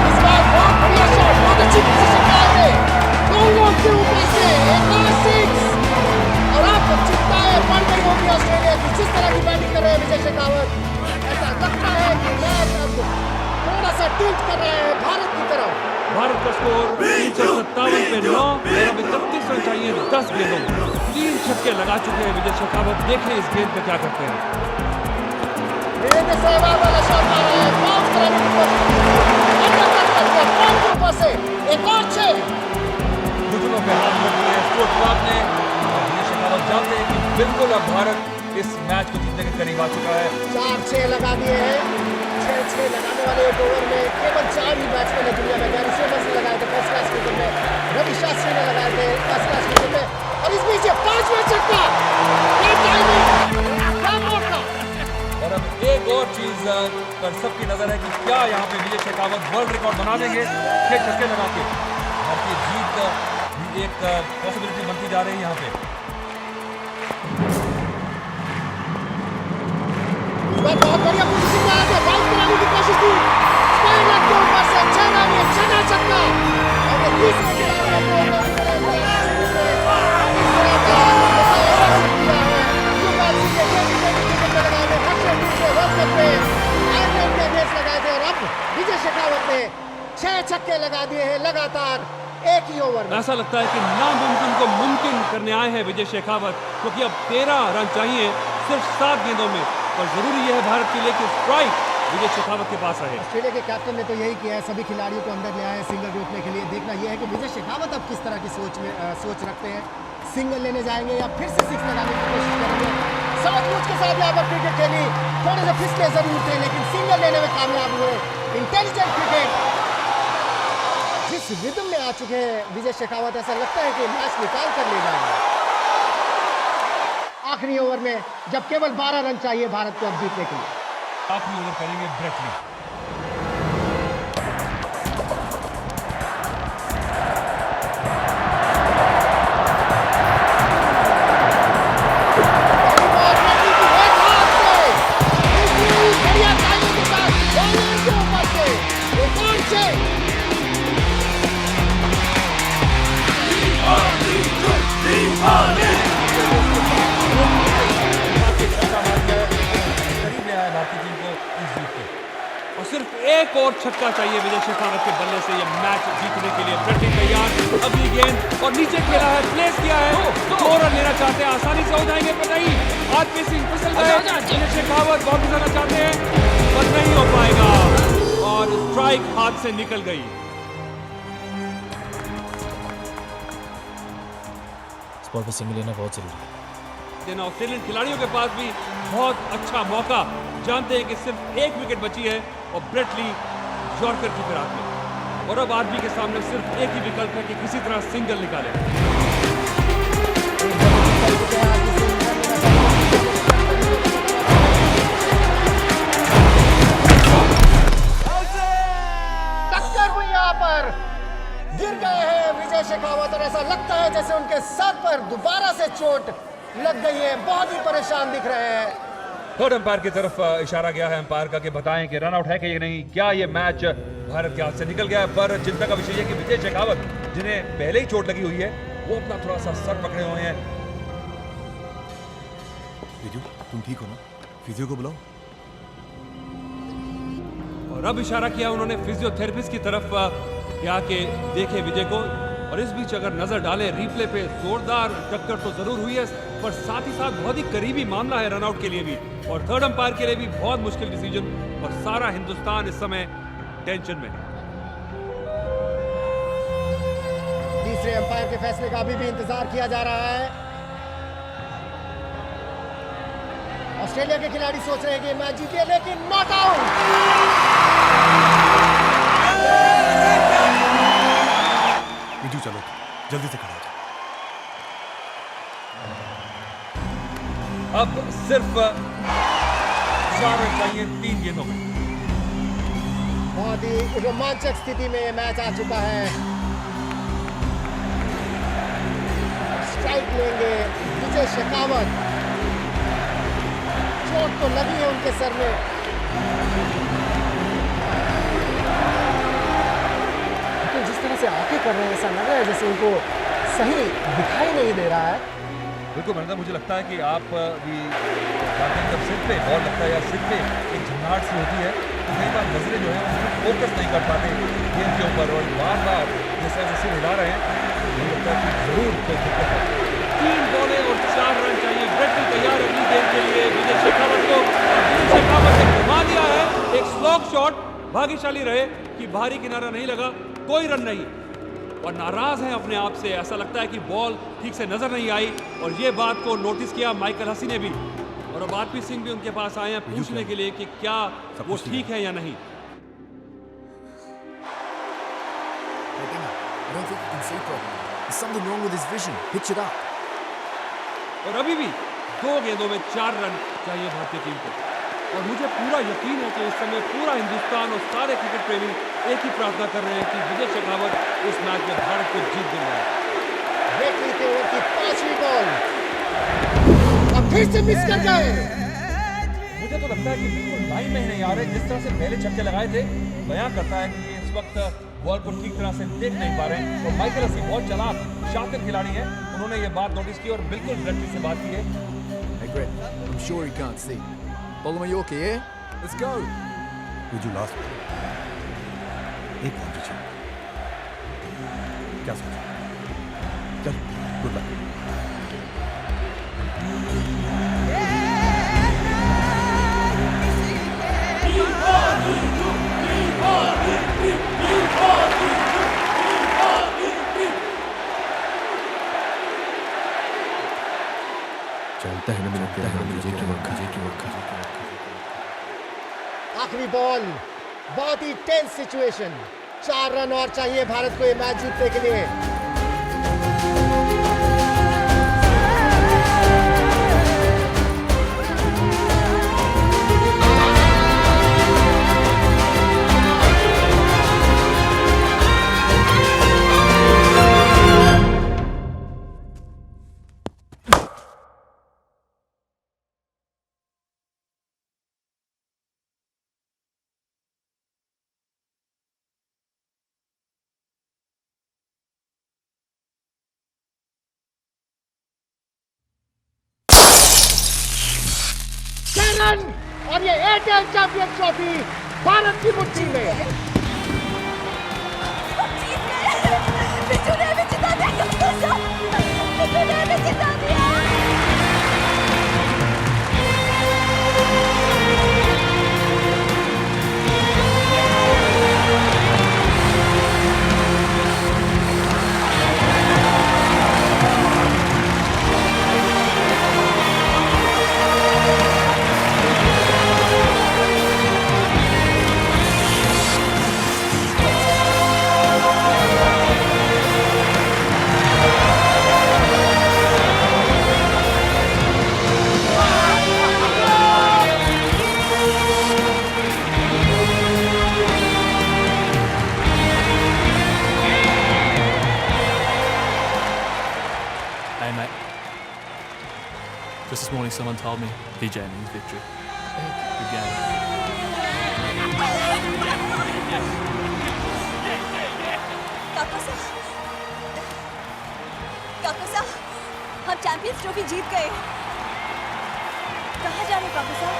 इस बार बहुत बढ़िया शॉट, बहुत अच्छी पोजीशन में आए गोल के ऊपर से एक और 6। और अब चिंता है बढ़ गई होगी ऑस्ट्रेलिया की। जिस तरह की बैटिंग कर रहे हैं विजय शेखावत, ऐसा लगता है कि मैच अब थोड़ा सा टिल्ट कर रहे हैं भारत की तरफ। भारत का स्कोर 357 पे 9 और अब 31 रन चाहिए 10 गेंदों में। 3 छक्के लगा चुके हैं विजय शेखावत। देखें इस गेंद पे क्या करते हैं। सहवाग वाला शॉट आ रहा है, बाउंस कराने की कोशिश, अंडरकट कर दिया बॉल के ऊपर से। एक और 6 घुटनों पे हाथ रख दिए स्टुअर्ट क्लार्क ने। विजय शेखावत बिल्कुल अब भारत इस मैच को जीतने के करीब आ चुका है। 4-6 लगा दिए हैं। 6-6 लगाने वाले एक ओवर में केवल 4 ही बैट्समैन ने दुनिया में गैरी सोबर्स ने लगाए थे फर्स्ट क्लास क्रिकेट में, रवि शास्त्री ने लगाए थे फर्स्ट क्लास क्रिकेट में, और इस बीच 5वां छक्का। और अब एक और चीज पर सबकी नजर है कि क्या यहाँ पे विजय शेखावत वर्ल्ड रिकॉर्ड बना देंगे 6 छक्के लगा के। भारतीय जीत भी एक पॉसिबिलिटी बनती जा रही है यहाँ पे। बहुत बढ़िया पोजीशन में आके राउट कराने की कोशिश की, स्क्वायर लेग के ऊपर से 6 रन, ये छठा छक्का। और ये तीसरे विजय शेखावत ने 6 छक्के लगा दिए हैं लगातार एक ही ओवर में। ऐसा लगता है कि नामुमकिन को मुमकिन करने आए हैं विजय शेखावत, क्योंकि अब 13 रन चाहिए सिर्फ 7 गेंदों में। और जरूरी यह है भारत के लिए कि स्ट्राइक विजय शेखावत के पास रहे। ऑस्ट्रेलिया के कैप्टन ने तो यही किया है, सभी खिलाड़ियों को अंदर ले आए हैं सिंगल रोकने के लिए। देखना यह है कि विजय शेखावत अब किस तरह की सोच रखते हैं, सिंगल लेने जाएंगे या फिर से 6 लगाने की कोशिश करेंगे। समझबूझ के साथ यहाँ पर क्रिकेट खेली, थोड़े से फिसले जरूर थे लेकिन सिंगल लेने में कामयाब हुए। इंटेलिजेंट क्रिकेट जिस रिदम में आ चुके हैं विजय शेखावत, ऐसा लगता है कि मैच निकाल कर ले जाएंगे आखिरी ओवर में, जब केवल 12 रन चाहिए भारत को अब जीतने के लिए। आखिरी ओवर करेंगे ब्रेट ली। और सिर्फ एक और छक्का चाहिए विजय शेखावत के बल्ले से ये मैच जीतने के लिए। ब्रेट ली तैयार, अगली गेंद और नीचे खेला है, प्लेस किया है, 2 रन लेना चाहते हैं, आसानी से हो जाएंगे पर नहीं। आरपी सिंह फिसल गए, विजय शेखावत वापस जाना चाहते हैं पर नहीं हो पाएगा और स्ट्राइक हाथ से निकल गई। स्पॉट पर सिंगल लेना बहुत जरूरी है। देना ऑस्ट्रेलियन खिलाड़ियों के पास भी बहुत अच्छा मौका, जानते हैं कि सिर्फ 1 विकेट बची है और ब्रेट ली यॉर्कर की फिराक में, और अब आदमी के सामने सिर्फ एक ही विकल्प है कि किसी तरह सिंगल निकाले। टक्कर हुई यहाँ पर, गिर गए हैं विजय शेखावत और ऐसा लगता है जैसे उनके सर पर दोबारा से चोट लग गई है, बहुत ही परेशान दिख रहे हैं। थर्ड अंपायर की तरफ इशारा गया है अंपायर का कि बताएं कि रन आउट है कि नहीं, क्या ये मैच भारत के हाथ से निकल गया है। पर चिंता का विषय है कि विजय शेखावत जिन्हें पहले ही चोट लगी हुई है वो अपना थोड़ा सा सर पकड़े हुए हैं। विजू तुम ठीक हो ना? फिजियो को बुलाओ। और अब इशारा किया उन्होंने फिजियोथेरेपिस्ट की तरफ क्या कि देखे विजय को। और इस बीच अगर नजर डालें रिप्ले पे, जोरदार टक्कर तो जरूर हुई है पर साथ ही साथ बहुत ही करीबी मामला है रनआउट के लिए भी और थर्ड अंपायर के लिए भी बहुत मुश्किल डिसीजन, और सारा हिंदुस्तान इस समय टेंशन में है। तीसरे अंपायर के फैसले का अभी भी इंतजार किया जा रहा है। ऑस्ट्रेलिया के खिलाड़ी सोच रहे हैं कि मैच जीतिए लेकिन नॉट आउट। विजू चलो जल्दी से खड़ा हो। अब सिर्फ 4 रन चाहिए 3 गेंदों में। बहुत ही रोमांचक स्थिति में मैच आ चुका है। स्ट्राइक लेंगे विजय शेखावत, चोट तो लगी है उनके सर में। लेकिन जिस तरह से आके कर रहे हैं ऐसा लग रहा है जैसे उनको सही दिखाई नहीं दे रहा है। बिल्कुल मनिंदर, मुझे लगता है कि आप भी जब सिर पे बॉल लगता है या सिर पे एक झंझाहट सी होती है तो कई बार नजरें जो है उसको फोकस नहीं कर पाते गेम के ऊपर, और बार बार जिस तरह से सिर हिला रहे हैं मुझे लगता है कि जरूर कोई दिक्कत है। 3 बॉलें और 4 रन चाहिए। ब्रेट ली तैयार अगली गेंद के लिए विजय शेखावत को, विजय शेखावत ने घुमा दिया है। एक स्लॉग शॉट भाग्यशाली रहे कि बाहरी किनारा नहीं लगा, कोई रन नहीं। और नाराज हैं अपने आप से। ऐसा लगता है कि बॉल ठीक से नजर नहीं आई, और ये बात को नोटिस किया माइकल हसी ने भी, और अब आरपी सिंह भी उनके पास आए हैं पूछने के लिए कि क्या वो ठीक है या नहीं। और अभी भी 2 गेंदों में 4 रन चाहिए भारतीय टीम को, और मुझे पूरा यकीन है कि इस समय पूरा हिंदुस्तान और सारे क्रिकेट प्रेमी एक ही प्रार्थना कर रहे हैं कि विजय शेखावत इस मैच में भारत को जीत दिलाए। देख लीजिए ओवर की 5वीं बॉल, अब फिर से मिस कर गए। मुझे तो लगता है कि बिल्कुल लाइन में ही नहीं आ रहे। जिस तरह से पहले छक्के लगाए थे, बयां करता है कि ये इस वक्त बॉल को ठीक तरह से देख नहीं पा रहे हैं। और माइकल हसी बहुत चालाक शातिर खिलाड़ी हैं, उन्होंने ये बात नोटिस की और बिल्कुल डायरेक्टली से बात की है। I'm sure he can't see. Bowler Mallorca, yeah? Let's go. Viju last एक बॉल पीछे क्या सोचा? चल गुड लक। चलता है ना मेरा क्या है विजय की वक्त आखिरी बॉल, बहुत ही टेंस सिचुएशन। 4 रन और चाहिए भारत को ये मैच जीतने के लिए। रन और ये एयरटेल चैंपियंस ट्रॉफी भारत की मुट्ठी में। Just this morning, someone told me PJ means victory. Good game. काका साहब, हम चैंपियंस ट्रॉफी जीत गए। कहाँ जा रहे हैं काका साहब?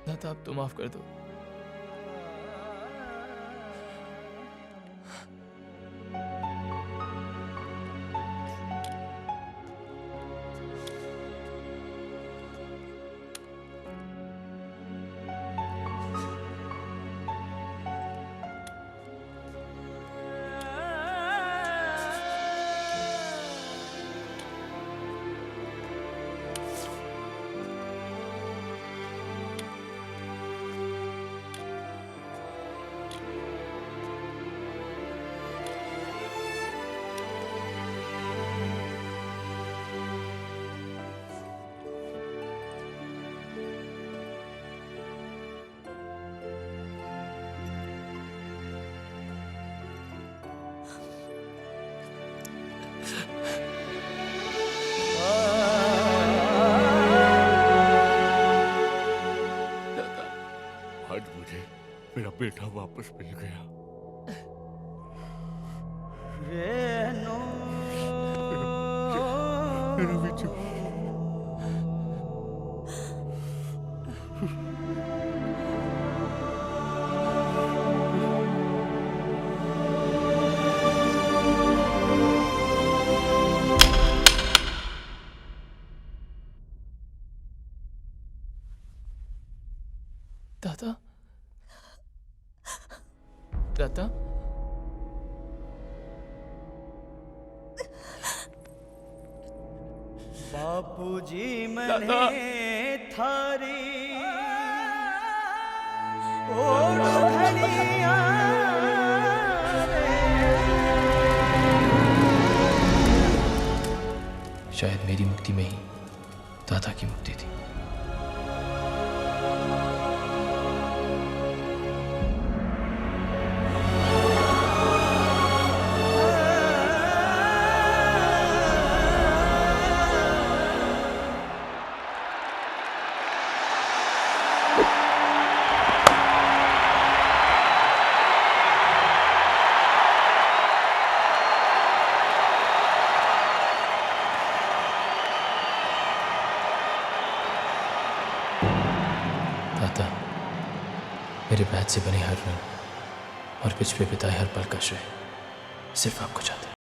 दादा, अब तो माफ कर दो। वापस मिल गया। मेरा विजू। दादा, दादा, बापूजी मने थारी ओढ़ घड़िया शायद मेरी मुक्ति में ही दादा की मुक्ति थी। दादा, मेरे बैट से बने हर रन और पिच पे बिताए हर पल का श्रेय सिर्फ आपको चाहता।